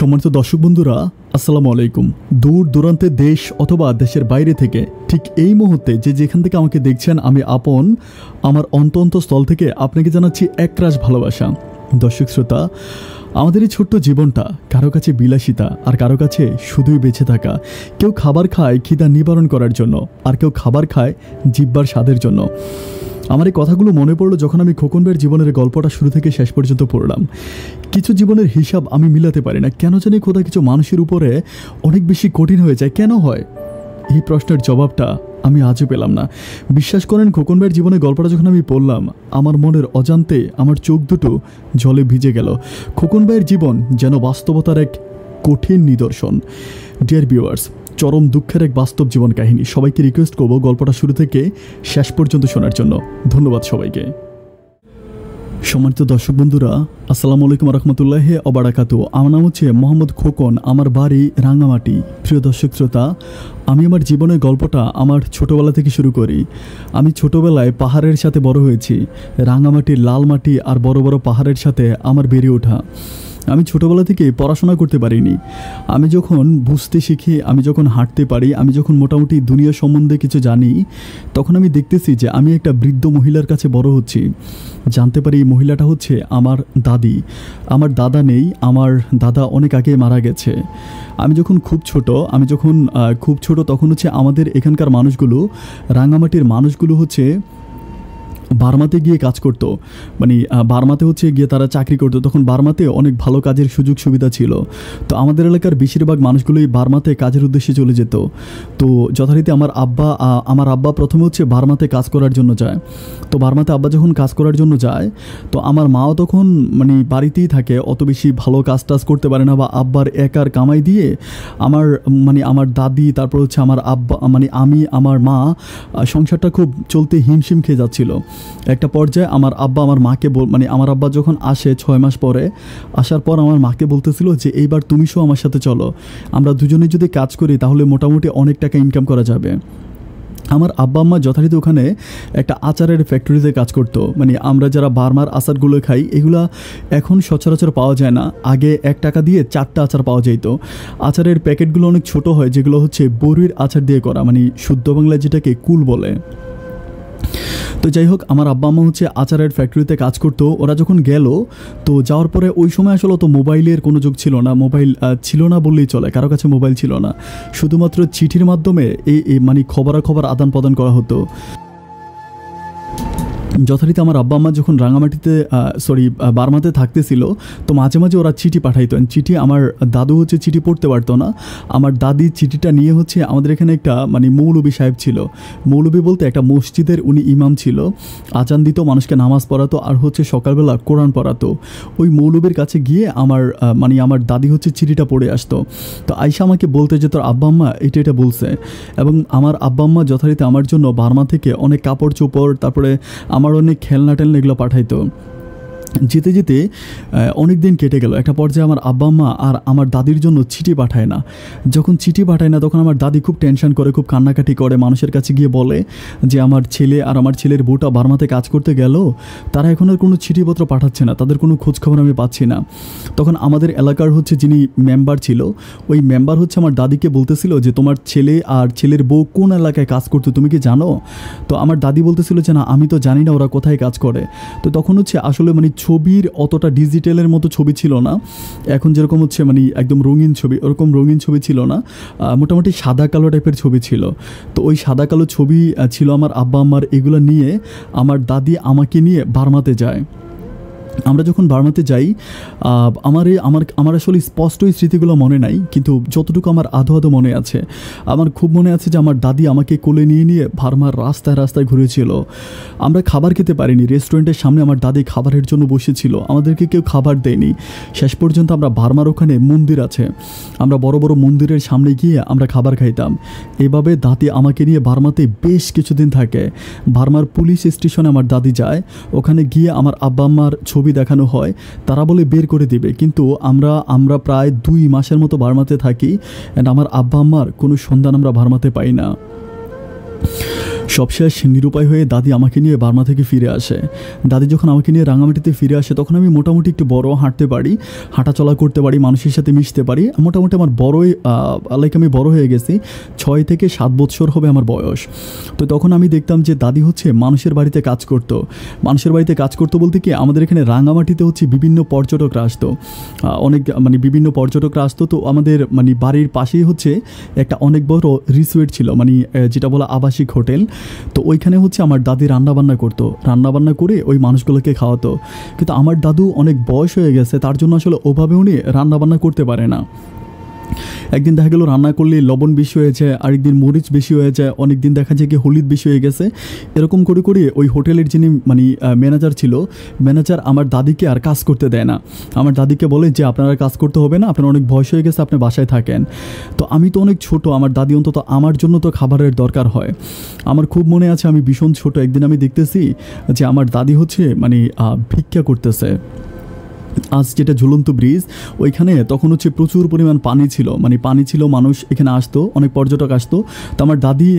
সম্মানিত দর্শক বন্ধুরা, আসসালামু আলাইকুম। দূর দূরান্তে দেশ অথবা দেশের বাইরে থেকে ঠিক এই মুহূর্তে যেখান থেকে আমাকে দেখছেন, আমি আমার অন্তঃস্থল থেকে আপনাকে জানাচ্ছি একরাশ ভালোবাসা। দর্শক শ্রোতা, আমাদের এই ছোট্ট জীবনটা কারো কাছে বিলাসিতা, আর কারো কাছে শুধুই বেঁচে থাকা। কেউ খাবার খায় খিদা নিবারণ করার জন্য, আর কেউ খাবার খায় জিহ্বার স্বাদের জন্য। আমার এই কথাগুলো মনে পড়লো যখন আমি খোকন ভাইয়ের জীবনের গল্পটা শুরু থেকে শেষ পর্যন্ত পড়লাম। কিছু জীবনের হিসাব আমি মিলাতে পারি না, কেন জানি খোদা কিছু মানুষের উপরে অনেক বেশি কঠিন হয়ে যায়। কেন হয়? এই প্রশ্নের জবাবটা আমি আজও পেলাম না। বিশ্বাস করেন, খোকন ভাইয়ের জীবনের গল্পটা যখন আমি পড়লাম, আমার মনের অজান্তে আমার চোখ দুটো জলে ভিজে গেল। খোকন ভাইয়ের জীবন যেন বাস্তবতার এক কঠিন নিদর্শন। ডিয়ার ভিউয়ার্স, চরম দুঃখের এক বাস্তব জীবন কাহিনী। সবাইকে রিকোয়েস্ট করব গল্পটা শুরু থেকে শেষ পর্যন্ত শোনার জন্য। ধন্যবাদ সবাইকে। সম্মানিত দর্শক বন্ধুরা, আসসালামু আলাইকুম রহমতুল্লাহি ওয়া বারাকাতুহু। আমার নাম হচ্ছে মোহাম্মদ খোকন, আমার বাড়ি রাঙ্গামাটি। প্রিয় দর্শক শ্রোতা, আমি আমার জীবনের গল্পটা আমার ছোটোবেলা থেকে শুরু করি। আমি ছোটোবেলায় পাহাড়ের সাথে বড় হয়েছি। রাঙ্গামাটির লাল মাটি আর বড় বড় পাহাড়ের সাথে আমার বেড়ে ওঠা। আমি ছোটোবেলা থেকে পড়াশোনা করতে পারিনি। আমি যখন বুঝতে শিখি, আমি যখন হাঁটতে পারি, আমি যখন মোটামুটি দুনিয়া সম্বন্ধে কিছু জানি, তখন আমি দেখতেছি যে আমি একটা বৃদ্ধ মহিলার কাছে বড় হচ্ছি। জানতে পারি এই মহিলাটা হচ্ছে আমার দাদি। আমার দাদা নেই, আমার দাদা অনেক আগে মারা গেছে। আমি যখন খুব ছোট তখন হচ্ছে আমাদের এখানকার মানুষগুলো, রাঙামাটির মানুষগুলো হচ্ছে বার্মাতে গিয়ে কাজ করতো। মানে বার্মাতে হচ্ছে গিয়ে তারা চাকরি করতো। তখন বার্মাতে অনেক ভালো কাজের সুযোগ সুবিধা ছিল। তো আমাদের এলাকার বেশিরভাগ মানুষগুলোই বার্মাতে কাজের উদ্দেশ্যে চলে যেত। তো যথারীতি আমার আব্বা প্রথমে হচ্ছে বার্মাতে কাজ করার জন্য যায়। তো বার্মাতে আব্বা যখন কাজ করার জন্য যায়, তো আমার মাও তখন বাড়িতেই থাকে, অত বেশি ভালো কাজ টাজ করতে পারে না, বা আব্বার একার কামাই দিয়ে আমার দাদি, তারপর হচ্ছে আমার আব্বা, আমি, আমার মা, সংসারটা খুব চলতে হিমশিম খেয়ে যাচ্ছিল। একটা পর্যায়ে আমার আব্বা আমার মাকে আমার আব্বা যখন আসে 6 মাস পরে, আসার পর আমার মাকে বলতেছিল যে এইবার তুমি সহ আমার সাথে চলো, আমরা দুজনে যদি কাজ করি তাহলে মোটামুটি অনেক টাকা ইনকাম করা যাবে। আমার আব্বা আম্মা যথারীতি ওখানে একটা আচারের ফ্যাক্টরিতে কাজ করতো। আমরা যারা বার্মার আচারগুলো খাই, এগুলা এখন সচরাচর পাওয়া যায় না। আগে 1 টাকা দিয়ে 4টা আচার পাওয়া যেত। আচারের প্যাকেটগুলো অনেক ছোট হয়, যেগুলো হচ্ছে বড়ির আচার দিয়ে করা, শুদ্ধ বাংলায় যেটাকে কুল বলে। তো যাই হোক, আমার আব্বা আম্মা হচ্ছে আচারের ফ্যাক্টরিতে কাজ করতো। ওরা যখন গেল, তো যাওয়ার পরে ওই সময় আসলে তো মোবাইলের কোনো যুগ ছিল না। মোবাইল ছিল না বললেই চলে, কারো কাছে মোবাইল ছিল না। শুধুমাত্র চিঠির মাধ্যমে এই খবরাখবর আদান প্রদান করা হতো। যথারীতি আমার আব্বা আম্মা যখন বার্মাতে থাকতেছিল, তো মাঝে মাঝে ওরা চিঠি পাঠাইতেন। চিঠি আমার দাদু হচ্ছে চিঠি পড়তে পারতো না। আমার দাদি চিঠিটা নিয়ে হচ্ছে আমাদের এখানে একটা মৌলবী সাহেব ছিল। মৌলবী বলতে একটা মসজিদের উনি ইমাম ছিল। আজান দিত, মানুষকে নামাজ পড়াতো, আর হচ্ছে সকালবেলা কোরআন পড়াতো। ওই মৌলবীর কাছে গিয়ে আমার দাদি হচ্ছে চিঠিটা পড়ে আসতো। তো আয়সা আমাকে বলতে যে তোর আব্বা আম্মা এটা বলছে। এবং আমার আব্বা আম্মা যথারীতি আমার জন্য বার্মা থেকে অনেক কাপড় চোপড়, তারপরে আমার অনেক খেলনা এগুলো পাঠাইতো। যেতে যেতে অনেক দিন কেটে গেল। একটা পর্যায়ে আমার আব্বা আম্মা আর আমার দাদির জন্য চিঠি পাঠায় না। যখন চিঠি পাঠায় না, তখন আমার দাদি খুব টেনশন করে, খুব কান্নাকাটি করে, মানুষের কাছে গিয়ে বলে যে আমার ছেলে আর আমার ছেলের বউটা বার্মাতে কাজ করতে গেল, তারা এখন আর কোনো চিঠিপত্র পাঠাচ্ছে না, তাদের কোনো খোঁজখবর আমি পাচ্ছি না। তখন আমাদের এলাকার হচ্ছে যিনি মেম্বার ছিল, ওই মেম্বার হচ্ছে আমার দাদিকে বলতেছিল যে তোমার ছেলে আর ছেলের বউ কোন এলাকায় কাজ করতো তুমি কি জানো? তো আমার দাদি বলতেছিল যে না, আমি তো জানি না ওরা কোথায় কাজ করে। তো তখন হচ্ছে আসলে ছবির অতটা ডিজিটালের মতো ছবি ছিল না। এখন যেরকম হচ্ছে একদম রঙিন ছবি, ওরকম রঙিন ছবি ছিল না। মোটামুটি সাদা কালো টাইপের ছবি ছিল। তো ওই সাদা কালো ছবি ছিল আমার আব্বা আম্মার। এগুলো নিয়ে আমার দাদি আমাকে নিয়ে বার্মাতে যায়। আমরা যখন বার্মাতে যাই, আমার আসলে স্পষ্ট এই স্মৃতিগুলো মনে নাই, কিন্তু যতটুকু আমার আধো মনে আছে। আমার খুব মনে আছে যে আমার দাদি আমাকে কোলে নিয়ে বার্মার রাস্তায় রাস্তায় ঘুরেছিল। আমরা খাবার খেতে পারিনি। রেস্টুরেন্টের সামনে আমার দাদি খাবারের জন্য বসেছিল, আমাদেরকে কেউ খাবার দেয়নি। শেষ পর্যন্ত আমরা বার্মার ওখানে মন্দির আছে, আমরা বড় বড় মন্দিরের সামনে গিয়ে আমরা খাবার খাইতাম। এভাবে দাদি আমাকে নিয়ে বার্মাতে বেশ কিছুদিন থাকে। বার্মার পুলিশ স্টেশনে আমার দাদি যায়, ওখানে গিয়ে আমার আব্বা আম্মার ছবি দেখানো হয়। তারা বলে বের করে দিবে, কিন্তু আমরা প্রায় 2 মাসের মতো বার্মাতে থাকি, অ্যান্ড আমার আব্বা আম্মার কোনো সন্ধান আমরা বার্মাতে পাই না। সবশেষ নিরুপায় হয়ে দাদি আমাকে নিয়ে বার্মা থেকে ফিরে আসে। দাদি যখন আমাকে নিয়ে রাঙামাটিতে ফিরে আসে তখন আমি মোটামুটি একটু বড়, হাঁটতে পারি, হাঁটাচলা করতে পারি, মানুষের সাথে মিশতে পারি। মোটামুটি আমার বড়ই আমি বড় হয়ে গেছি, 6 থেকে 7 বছর হবে আমার বয়স। তো তখন আমি দেখতাম যে দাদি হচ্ছে মানুষের বাড়িতে কাজ করতো। মানুষের বাড়িতে কাজ করতো বলতে কি, আমাদের এখানে রাঙামাটিতে হচ্ছে বিভিন্ন পর্যটকরা আসতো, অনেক বিভিন্ন পর্যটকরা আসতো। তো আমাদের বাড়ির পাশেই হচ্ছে একটা অনেক বড় রিসোর্ট ছিল, যেটা বলা আবাসিক হোটেল। তো ওইখানে হচ্ছে আমার দাদি রান্নাবান্না করতো, রান্নাবান্না করে ওই মানুষগুলোকে খাওয়াতো। কিন্তু আমার দাদু অনেক বয়স হয়ে গেছে, তার জন্য আসলে ওভাবে উনি রান্নাবান্না করতে পারে না। একদিন দেখা গেলো রান্না করলে লবণ বেশি হয়ে যায়, আরেকদিন মরিচ বেশি হয়ে যায়, অনেক দিন দেখা যায় কি হলুদ বেশি হয়ে গেছে। এরকম করে করে ওই হোটেলের যিনি ম্যানেজার ছিল, ম্যানেজার আমার দাদিকে আর কাজ করতে দেয় না। আমার দাদিকে বলে যে আপনারা কাজ করতে হবে না, আপনার অনেক বয়স হয়ে গেছে, আপনি বাসায় থাকেন। তো আমি তো অনেক ছোট, আমার দাদি অন্তত আমার জন্য তো খাবারের দরকার হয়। আমার খুব মনে আছে, আমি ভীষণ ছোট, একদিন আমি দেখতেছি যে আমার দাদি হচ্ছে ভিক্ষা করতেছে। আজ যেটা ঝুলন্ত ব্রিজ, ওইখানে তখন হচ্ছে প্রচুর পরিমাণ পানি ছিল, পানি ছিল, মানুষ এখানে আসতো, অনেক পর্যটক আসতো। তো আমার দাদি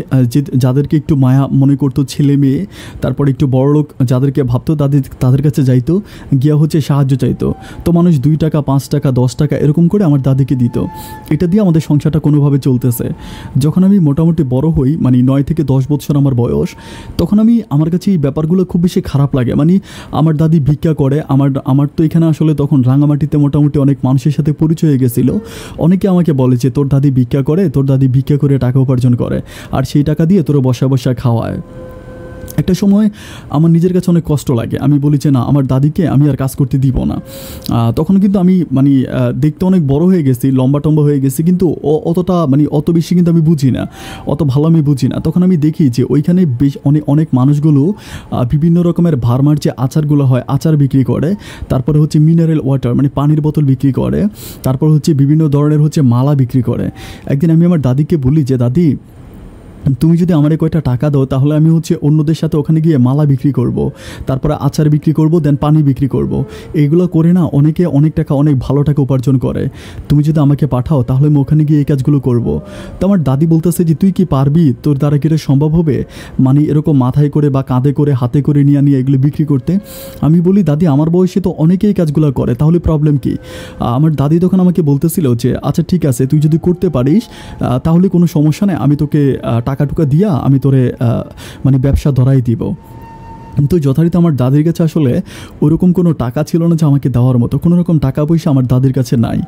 যাদেরকে একটু মায়া মনে করতো, ছেলে মেয়ে, তারপর একটু বড়লোক যাদেরকে ভাবতো, দাদি তাদের কাছে যাইতো, গিয়া হচ্ছে সাহায্য চাইতো। তো মানুষ 2 টাকা, 5 টাকা, 10 টাকা এরকম করে আমার দাদিকে দিত। এটা দিয়ে আমাদের সংসারটা কোনোভাবে চলতেছে। যখন আমি মোটামুটি বড় হই, 9 থেকে 10 বছর আমার বয়স, তখন আমার কাছে এই ব্যাপারগুলো খুব বেশি খারাপ লাগে। আমার দাদি ভিক্ষা করে, আমার তো এখানে আসলে তখন রাঙামাটিতে মোটামুটি অনেক মানুষের সাথে পরিচয় হয়ে গেছিলো। অনেকে আমাকে বলে যে তোর দাদি ভিক্ষা করে, তোর দাদি ভিক্ষা করে টাকা উপার্জন করে, আর সেই টাকা দিয়ে তোর বসা বসা খাওয়ায়। একটা সময় আমার নিজের কাছে অনেক কষ্ট লাগে, আমি বলি যে না, আমার দাদিকে আমি আর কাজ করতে দিব না। তখন কিন্তু আমি দেখতে অনেক বড় হয়ে গেছি, লম্বা টম্বা হয়ে গেছি, কিন্তু অতটা অত বেশি কিন্তু আমি বুঝি না, অত ভালো আমি বুঝি না। তখন আমি দেখি যে ওইখানে অনেক মানুষগুলো বিভিন্ন রকমের ভার্মার যে আচারগুলো হয়, আচার বিক্রি করে, তারপরে হচ্ছে মিনারেল ওয়াটার পানির বোতল বিক্রি করে, তারপর হচ্ছে বিভিন্ন ধরনের হচ্ছে মালা বিক্রি করে। একদিন আমি আমার দাদিকে বলি যে দাদি, তুমি যদি আমার কয়টা টাকা দাও তাহলে আমি হচ্ছে অন্যদের সাথে ওখানে গিয়ে মালা বিক্রি করব, তারপরে আচার বিক্রি করব, দেন পানি বিক্রি করব। এইগুলো করে না অনেকে অনেক টাকা, অনেক ভালো টাকা উপার্জন করে। তুমি যদি আমাকে পাঠাও তাহলে আমি ওখানে গিয়ে এই কাজগুলো করব। তো আমার দাদি বলতেছে যে তুই কি পারবি, তোর দ্বারা কি এটা সম্ভব হবে, এরকম মাথায় করে বা কাঁধে করে হাতে করে নিয়ে এগুলো বিক্রি করতে? আমি বলি দাদি, আমার বয়সে তো অনেকেই কাজগুলো করে, তাহলে প্রবলেম কি? আমার দাদি তখন আমাকে বলতেছিল যে আচ্ছা ঠিক আছে, তুই যদি করতে পারিস তাহলে কোনো সমস্যা নেই, আমি তোকে টাকা টুকা দিয়া আমি তোরে ব্যবসা ধরাই দিব। কিন্তু যথারীতি আমার দাদির কাছে আসলে ওরকম কোনো টাকা ছিল না যে আমাকে দেওয়ার মতো, কোনো রকম টাকা পয়সা আমার দাদির কাছে নাই।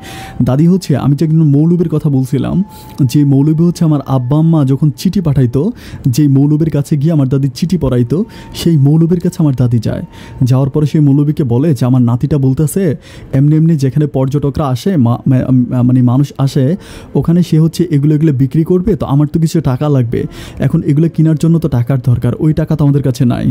দাদি হচ্ছে, আমি যে একজন মৌলবীর কথা বলছিলাম, যে মৌলবী হচ্ছে আমার আব্বা আম্মা যখন চিঠি পাঠাইতো, যেই মৌলবীর কাছে গিয়ে আমার দাদি চিঠি পড়াইতো, সেই মৌলবীর কাছে আমার দাদি যায়। যাওয়ার পরে সেই মৌলবীকে বলে যে আমার নাতিটা বলতেছে এমনি এমনি যেখানে পর্যটকরা আসে, মানুষ আসে, ওখানে সে হচ্ছে এগুলো বিক্রি করবে, তো আমার তো কিছু টাকা লাগবে, এখন এগুলো কেনার জন্য তো টাকার দরকার, ওই টাকা তো আমাদের কাছে নাই।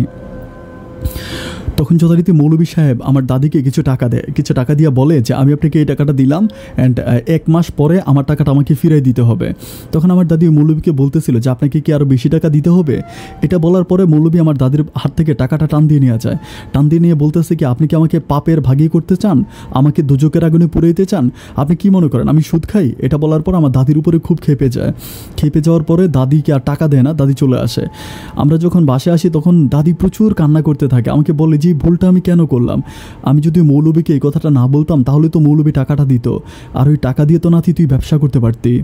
তখন যথারীতি মৌলবী সাহেব আমার দাদিকে কিছু টাকা দেয়, কিছু টাকা দিয়ে বলে যে আমি আপনাকে এই টাকাটা দিলাম, অ্যান্ড 1 মাস পরে আমার টাকাটা আমাকে ফিরিয়ে দিতে হবে। তখন আমার দাদি মৌলবীকে বলতেছিল যে আপনাকে কি আরও বেশি টাকা দিতে হবে? এটা বলার পরে মৌলবী আমার দাদির হাত থেকে টাকাটা টান দিয়ে নিয়ে যায়, টান দিয়ে নিয়ে বলতেছে কি আপনি কি আমাকে পাপের ভাগী করতে চান, আমাকে দুজকের আগুনে পুড়ে দিতে চান, আপনি কি মনে করেন আমি সুদ খাই? এটা বলার পর আমার দাদির উপরে খুব খেপে যায়। খেপে যাওয়ার পরে দাদিকে আর টাকা দেয় না, দাদি চলে আসে। আমরা যখন বাসায় আসি তখন দাদি প্রচুর কান্না করতে থাকে, আমাকে বলে যে ভুলটা আমি কেন করলাম, আমি যদি মৌলবীকে এই কথাটা না বলতাম তাহলে তো মৌলবী টাকাটা দিত, আর ওই টাকা দিয়ে তো নাতি তুই ব্যবসা করতে পারতি।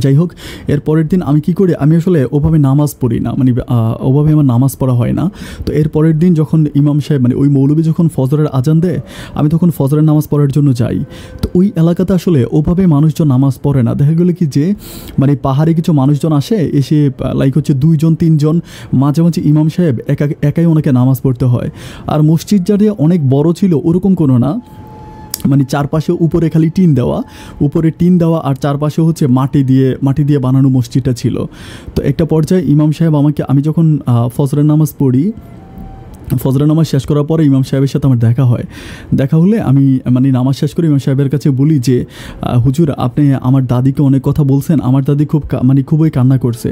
যাই হোক, এর পরের দিন আমি কি করি, আমি আসলে ওভাবে নামাজ পড়ি না, ওভাবে আমার নামাজ পড়া হয় না। তো এর পরের দিন যখন ইমাম সাহেব ওই মৌলবী যখন ফজরের আজান দেয়, আমি তখন ফজরের নামাজ পড়ার জন্য যাই। তো ওই এলাকাতে আসলে ওভাবে মানুষজন নামাজ পড়ে না। দেখা গেলো কি যে পাহাড়ে কিছু মানুষজন আসে, এসে হচ্ছে 2 জন 3 জন, মাঝে মাঝে ইমাম সাহেব একাই ওনাকে নামাজ পড়তে হয়। আর মসজিদ যাতে অনেক বড় ছিল ওরকম কোনো না, চারপাশে উপরে খালি টিন দেওয়া, উপরে টিন দেওয়া, আর চারপাশে হচ্ছে মাটি দিয়ে বানানো মসজিদটা ছিল। তো একটা পর্যায়ে ইমাম সাহেব আমি যখন ফজরের নামাজ পড়ি, ফজরের নামাজ শেষ করার পরে ইমাম সাহেবের সাথে আমার দেখা হয়। দেখা হলে আমি মানে নামাজ শেষ করে ইমাম সাহেবের কাছে বলি যে হুজুর, আপনি আমার দাদিকে অনেক কথা বলছেন, আমার দাদি মানে খুবই কান্না করছে,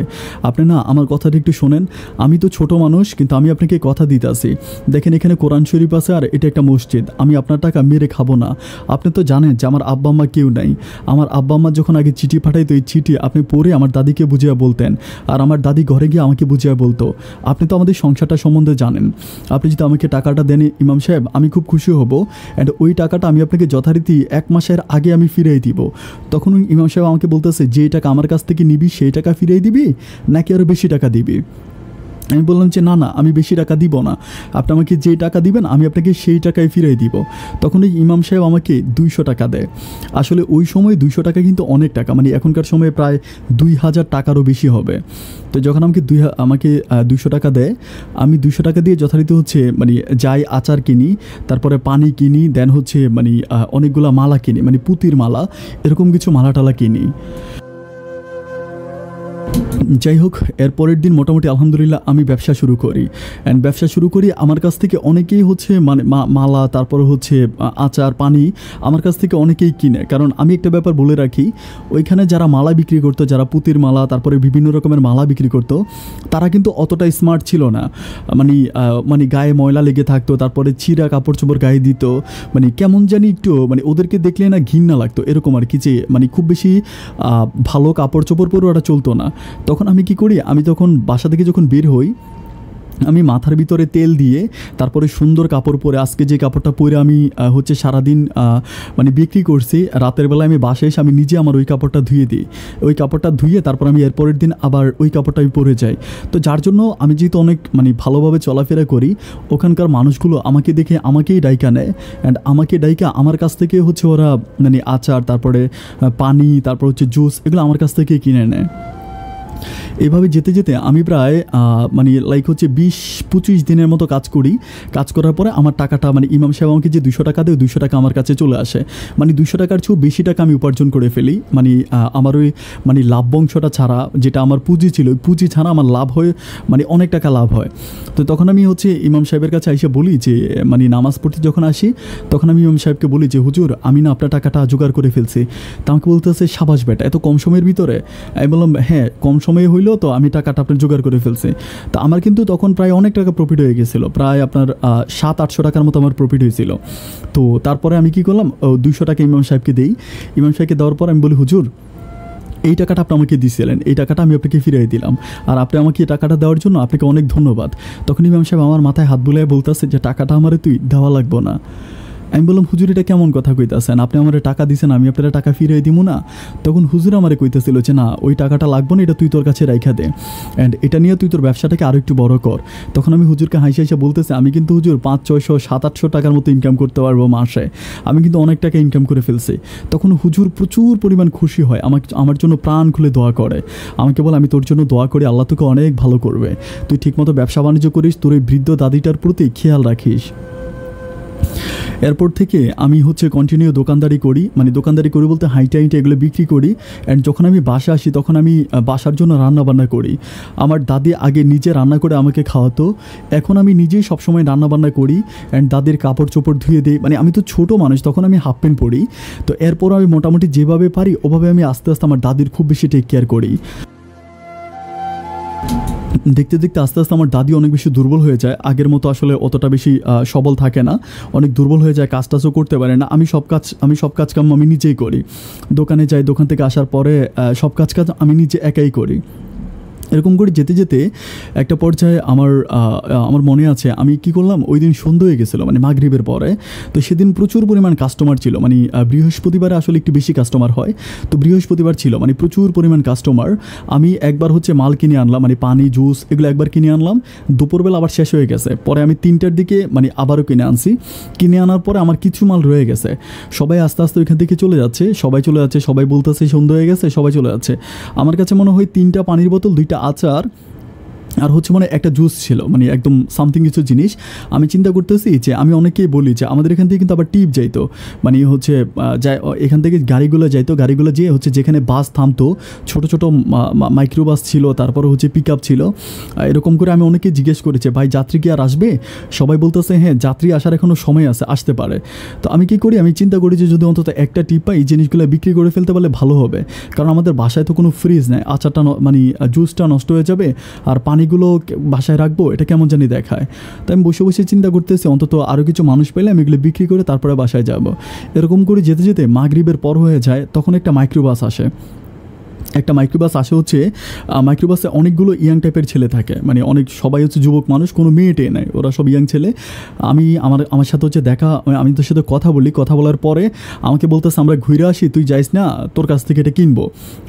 আপনি না আমার কথাটা একটু শোনেন। আমি তো ছোট মানুষ, কিন্তু আমি আপনাকে কথা দিতে আসি, দেখেন এখানে কোরআন শরীফ আছে আর এটা একটা মসজিদ, আমি আপনার টাকা মেরে খাবো না। আপনি তো জানেন যে আমার আব্বা আম্মা কেউ নাই, আমার আব্বা আম্মা যখন আগে চিঠি পাঠাইতো এই চিঠি আপনি পড়ে আমার দাদিকে বুঝিয়ে বলতেন, আর আমার দাদি ঘরে গিয়ে আমাকে বুঝিয়ে বলতো। আপনি তো আমাদের সংসারটা সম্বন্ধে জানেন, আপনি যদি আমাকে টাকাটা দেন ইমাম সাহেব আমি খুব খুশি হব, অ্যান্ড ওই টাকাটা আমি আপনাকে যথারীতি 1 মাসের আগে আমি ফিরিয়ে দিব। তখন ইমাম সাহেব আমাকে বলতেছে, যে টাকা আমার কাছ থেকে নিবি সেই টাকা ফিরিয়ে দিবি নাকি আরও বেশি টাকা দিবি? আমি বললাম যে না না, আমি বেশি টাকা দিব না, আপনি আমাকে যে টাকা দিবেন আমি আপনাকে সেই টাকায় ফিরিয়ে দিব। তখন এই ইমাম সাহেব আমাকে 200 টাকা দেয়। আসলে ওই সময় 200 টাকা কিন্তু অনেক টাকা, মানে এখনকার সময়ে প্রায় 2000 টাকারও বেশি হবে। তো যখন আমাকে 200 টাকা দেয়, আমি 200 টাকা দিয়ে যথারীতি হচ্ছে মানে যাই আচার কিনি, তারপরে পানি কিনি, দেন হচ্ছে মানে অনেকগুলো মালা কিনি, মানে পুতির মালা, এরকম কিছু মালা টালা কিনি। যাই হোক, এর পরের দিন মোটামুটি আলহামদুলিল্লাহ আমি ব্যবসা শুরু করি। অ্যান্ড ব্যবসা শুরু করি, আমার কাছ থেকে অনেকেই হচ্ছে মানে মালা, তারপরে হচ্ছে আচার পানি আমার কাছ থেকে অনেকেই কিনে। কারণ আমি একটা ব্যাপার বলে রাখি, ওইখানে যারা মালা বিক্রি করতো, যারা পুতির মালা তারপরে বিভিন্ন রকমের মালা বিক্রি করতো, তারা কিন্তু অতটা স্মার্ট ছিল না। মানে গায়ে ময়লা লেগে থাকতো, তারপরে ছিঁড়া কাপড় চোপড় গায়ে দিত, মানে কেমন জানি একটু মানে ওদেরকে দেখলে না ঘৃণা লাগতো, এরকম আর কি, যে মানে খুব বেশি ভালো কাপড় চোপড় পরে ওটা চলতো না। তখন আমি কি করি, আমি তখন বাসা থেকে যখন বের হই, আমি মাথার ভিতরে তেল দিয়ে তারপরে সুন্দর কাপড় পরে, আজকে যে কাপড়টা পরে আমি হচ্ছে সারাদিন মানে বিক্রি করছি, রাতের বেলায় আমি বাসায় এসে আমি নিজে আমার ওই কাপড়টা ধুয়ে দিই। ওই কাপড়টা ধুয়ে তারপর আমি এর পরের দিন আবার ওই কাপড়টা আমি পরে যাই। তো যার জন্য আমি যেহেতু অনেক মানে ভালোভাবে চলাফেরা করি, ওখানকার মানুষগুলো আমাকে দেখে আমাকেই ডাইকা নেয়, অ্যান্ড আমাকে ডাইকা আমার কাছ থেকে হচ্ছে ওরা মানে আচার, তারপরে পানি, তারপর হচ্ছে জুস, এগুলো আমার কাছ থেকে কিনে নেয়। এভাবে যেতে যেতে আমি প্রায় মানে লাইক হচ্ছে 20-25 দিনের মতো কাজ করি। কাজ করার পরে আমার টাকাটা মানে ইমাম সাহেব আমাকে যে 200 টাকা দেয়, 200 টাকা আমার কাছে চলে আসে। মানে 200 টাকার চেয়েও বেশি টাকা আমি উপার্জন করে ফেলি। মানে আমার ওই মানে লাভ অংশটা ছাড়া, যেটা আমার পুঁজি ছিল, ওই পুঁজি ছাড়া আমার লাভ হয় মানে অনেক টাকা লাভ হয়। তো তখন আমি হচ্ছে ইমাম সাহেবের কাছে এসে বলি যে মানে নামাজ পড়তে যখন আসি তখন আমি ইমাম সাহেবকে বলি যে হুজুর, আমি না আপনার টাকাটা জোগাড় করে ফেলছি। তা আমাকে বলতেছে, সাবাস বেটা, এত কম সময়ের ভিতরে? আমি বললাম হ্যাঁ, কম সময়ে হইলেও তো আমি টাকাটা আপনার জোগাড় করে ফেলছি। তা আমার কিন্তু তখন প্রায় অনেক টাকা প্রফিট হয়ে গেছিলো, প্রায় আপনার 700-800 টাকার মতো আমার প্রফিট হয়েছিল। তো তারপরে আমি কী করলাম, 200 টাকা ইমাম সাহেবকে দিই। ইমাম সাহেবকে দেওয়ার পর আমি বলি, হুজুর এই টাকাটা আপনি আমাকে দিয়েছিলেন, এই টাকাটা আমি আপনাকে ফিরিয়ে দিলাম, আর আপনি আমাকে এই টাকাটা দেওয়ার জন্য আপনাকে অনেক ধন্যবাদ। তখন ইমাম সাহেব আমার মাথায় হাত বুলিয়ে বলতেছে যে টাকাটা আমারে তুই দেওয়া লাগবো না। আমি বললাম, হুজুর এটা কেমন কথা কইতেছেন, আপনি আমার টাকা দিয়েছেন, আমি আপনার টাকা ফিরিয়ে দিব না? তখন হুজুর আমারে কইতেছিল যে না, ওই টাকাটা লাগবো না, এটা তুই তোর কাছে রাইখা দে, অ্যান্ড এটা নিয়ে তুই তোর ব্যবসাটাকে আরও একটু বড় কর। তখন আমি হুজুরকে হাসি বলতেছে, আমি কিন্তু হুজুর 500-600-700-800 টাকার মতো ইনকাম করতে পারবো মাসে, আমি কিন্তু অনেক টাকা ইনকাম করে ফেলছি। তখন হুজুর প্রচুর পরিমাণ খুশি হয়, আমার জন্য প্রাণ খুলে দোয়া করে, আমাকে বলে আমি তোর জন্য দোয়া করি, আল্লাহ তোকে অনেক ভালো করবে, তুই ঠিকমতো ব্যবসা বাণিজ্য করিস, তোর এই বৃদ্ধ দাদিটার প্রতি খেয়াল রাখিস। এরপর থেকে আমি হচ্ছে কন্টিনিউ দোকানদারি করি, মানে দোকানদারি করি বলতে হাইটে এগুলো বিক্রি করি। অ্যান্ড যখন আমি বাসা আসি তখন আমি বাসার জন্য রান্নাবান্না করি। আমার দাদি আগে নিজে রান্না করে আমাকে খাওয়াতো, এখন আমি নিজেই সবসময় রান্নাবান্না করি, অ্যান্ড দাদির কাপড় চোপড় ধুয়ে দিই। মানে আমি তো ছোটো মানুষ, তখন আমি হাফ প্যান্ট পরি। তো এরপর আমি মোটামুটি যেভাবে পারি ওভাবে আমি আস্তে আস্তে আমার দাদির খুব বেশি টেক কেয়ার করি। দেখতে দেখতে আস্তে আস্তে আমার দাদি অনেক বেশি দুর্বল হয়ে যায়, আগের মতো আসলে অতটা বেশি সবল থাকে না, অনেক দুর্বল হয়ে যায়, কাজ টাজও করতে পারে না। আমি সব কাজ কাম আমি নিজেই করি, দোকানে যাই, দোকান থেকে আসার পরে সব কাজ আমি নিজে একাই করি। এরকম করে যেতে যেতে একটা পর্যায়ে আমার মনে আছে আমি কি করলাম, ওই দিন সন্ধ্যা হয়ে গেছিলো, মানে মাগরিবের পরে। তো সেদিন প্রচুর পরিমাণ কাস্টমার ছিল, মানে বৃহস্পতিবারে আসলে একটু বেশি কাস্টমার হয়, তো বৃহস্পতিবার ছিল মানে প্রচুর পরিমাণ কাস্টমার। আমি একবার হচ্ছে মাল কিনে আনলাম, মানে পানি জুস এগুলো একবার কিনে আনলাম, দুপুরবেলা আবার শেষ হয়ে গেছে। পরে আমি 3টার দিকে মানে আবারও কিনে আনছি, কিনে আনার পরে আমার কিছু মাল রয়ে গেছে। সবাই আস্তে আস্তে ওইখান থেকে চলে যাচ্ছে, সবাই বলতেছে সন্ধ্যা হয়ে গেছে, সবাই চলে যাচ্ছে। আমার কাছে মনে হয় 3টা পানির বোতল, 2টা আচার, আর হচ্ছে মানে একটা জুস ছিল, মানে একদম সামথিং কিছু জিনিস। আমি চিন্তা করতেছি যে আমি অনেকেই বলি যে আমাদের এখান থেকে কিন্তু আবার টিপ যাইতো, মানে হচ্ছে যায় এখান থেকে গাড়িগুলো যাইতো, গাড়িগুলো যেয়ে হচ্ছে যেখানে বাস থামতো, ছোটো ছোটো মাইক্রো বাস ছিল, তারপরে হচ্ছে পিক আপ ছিল। এরকম করে আমি অনেকে জিজ্ঞেস করেছি ভাই যাত্রী কি আর আসবে, সবাই বলতেছে হ্যাঁ যাত্রী আসার এখনও সময় আছে, আসতে পারে। তো আমি কী করি, আমি চিন্তা করি যে যদি অন্তত একটা টিপ পাই এই জিনিসগুলো বিক্রি করে ফেলতে পারলে ভালো হবে, কারণ আমাদের বাসায় তো কোনো ফ্রিজ নেই, আচারটা মানে জুসটা নষ্ট হয়ে যাবে, আর পানিগুলো বাসায় রাখবো এটা কেমন জানি দেখায়। তো আমি বসে বসে চিন্তা করতেছি অন্তত আরও কিছু মানুষ পেলে আমি এগুলো বিক্রি করে তারপরে বাসায় যাব। এরকম করে যেতে যেতে মাগরিবের পর হয়ে যায়, তখন একটা মাইক্রোবাস আসে। একটা মাইক্রোবাস আসে হচ্ছে, মাইক্রোবাসে অনেকগুলো ইয়াং টাইপের ছেলে থাকে, মানে অনেক সবাই হচ্ছে যুবক মানুষ, কোনো মেয়েটে নাই, ওরা সব ইয়াং ছেলে। আমার সাথে হচ্ছে দেখা, আমি তোর সাথে কথা বলি, কথা বলার পরে আমাকে বলতেছে আমরা ঘুরে আসি, তুই যাইস না, তোর কাছ থেকে এটা কিনবো,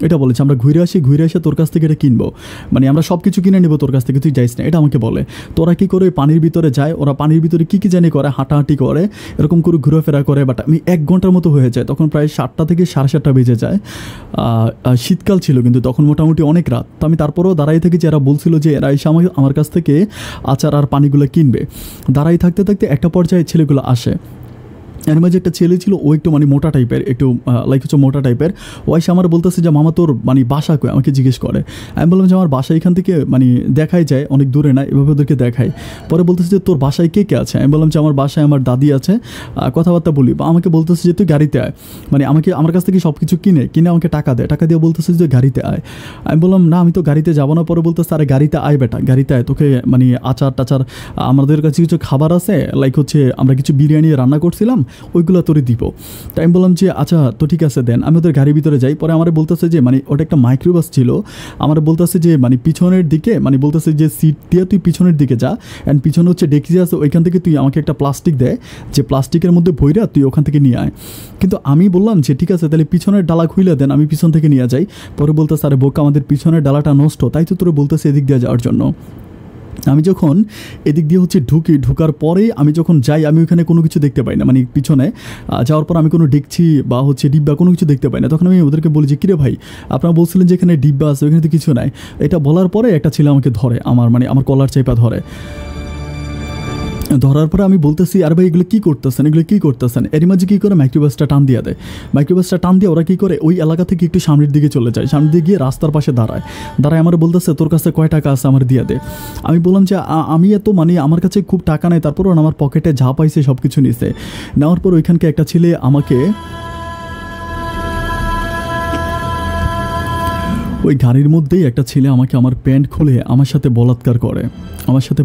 এটা বলেছে আমরা ঘুরে আসি, ঘুরে এসে তোর কাছ থেকে এটা কিনবো, মানে আমরা সব কিছু কিনে নেবো তোর কাছ থেকে, তুই যাইস না, এটা আমাকে বলে। তোরা কী করে পানির ভিতরে যায়, ওরা পানির ভিতরে কী জানি করে, হাঁটাহাঁটি করে, এরকম করে ঘোরাফেরা করে। বাট আমি 1 ঘন্টার মতো হয়ে যায়, তখন প্রায় 7টা থেকে 7:30 বেজে যায়। শীতকাল ছিল কিন্তু তখন মোটামুটি অনেক রাত। তো আমি তারপরেও দাঁড়াই থাকি, যে এরা বলছিল যে এরা এসে আমার কাছ থেকে আচার আর পানিগুলো কিনবে। দাঁড়াই থাকতে থাকতে একটা পর্যায়ে ছেলেগুলো আসে। এর মাঝে একটা ছেলে ছিল, ও একটু মানে মোটা টাইপের, একটু লাইক হচ্ছে মোটা টাইপের। ও এসে আমার বলতেছে যে মামা তোর মানে বাসা কই, আমাকে জিজ্ঞেস করে। আমি বললাম যে আমার বাসা এখান থেকে মানে দেখাই যায়, অনেক দূরে না, এভাবে ওদেরকে দেখাই। পরে বলতেছে যে তোর বাসায় কে কে আছে। আমি বললাম যে আমার বাসায় আমার দাদি আছে, কথাবার্তা বলি। বা আমাকে বলতেছে যে তুই গাড়িতে আয়, মানে আমার কাছ থেকে সব কিছু কিনে আমাকে টাকা দেয়, টাকা দিয়ে বলতেছে যে গাড়িতে আয়। আমি বললাম না আমি তো গাড়িতে যাবো না। পরে বলতেছে আরে গাড়িতে আয় বেটা, গাড়িতে আয়, তোকে মানে আচার টাচার, আমাদের কাছে কিছু খাবার আছে, লাইক হচ্ছে আমরা কিছু বিরিয়ানি রান্না করছিলাম, ওইগুলো তোরে দিব। তাই আমি বললাম যে আচ্ছা তো ঠিক আছে দেন। আমি ওদের গাড়ির ভিতরে যাই। পরে আমার বলতেছে যে মানে ওটা একটা মাইক্রোবাস ছিল, আমার বলতেছে যে মানে পিছনের দিকে, মানে বলতেছে যে সিট দিয়ে তুই পিছনের দিকে যা, অ্যান্ড পিছনে হচ্ছে ডেক্সি আছে, ওইখান থেকে তুই আমাকে একটা প্লাস্টিক দেয়, যে প্লাস্টিকের মধ্যে ভইরা তুই ওখান থেকে নিয়ে আয়। কিন্তু আমি বললাম যে ঠিক আছে তাহলে পিছনের ডালা খুইলে দেন, আমি পিছন থেকে নিয়ে যাই। পরে বলতেছে আরে বোকা, আমাদের পিছনের ডালাটা নষ্ট, তাই তো তোরে বলতেছে এদিক দিয়ে যাওয়ার জন্য। আমি যখন এদিক দিয়ে হচ্ছে ঢুকার পরে আমি যখন যাই, আমি ওখানে কোনো কিছু দেখতে পাই না, মানে পিছনে যাওয়ার পর আমি কোনো ডেকছি বা হচ্ছে ডিব্বা কোনো কিছু দেখতে পাই না। তখন আমি ওদেরকে বলি যে কিরে ভাই আপনারা বলছিলেন যে এখানে ডিব্বা আছে, ওখানে তো কিছু নাই। এটা বলার পরে একটা ছেলে আমাকে ধরে, আমার কলার চাইপা ধরে। ধরার পরে আমি বলতেছি আর ভাই এগুলো কী করতেছেন। এর মাঝে কী করে মাইক্রোবাসটা টান দিয়ে দেয়। মাইক্রোবাসটা টান দিয়ে ওরা কী করে ওই এলাকা থেকে একটু সামনের দিকে চলে যায়, সামনের দিকে গিয়ে রাস্তার পাশে দাঁড়ায় আমার বলতেছে তোর কাছে কয় টাকা আছে আমার দিয়ে দে। আমি বললাম যে আমি এত মানে আমার কাছে খুব টাকা নেই, তারপরও আমার পকেটে যা পাইছে সব কিছু নিছে। নেওয়ার পর ওইখানকে একটা ছেলে আমাকে ওই গাড়ির মধ্যেই একটা ছেলে আমাকে আমার প্যান্ট খুলে আমার সাথে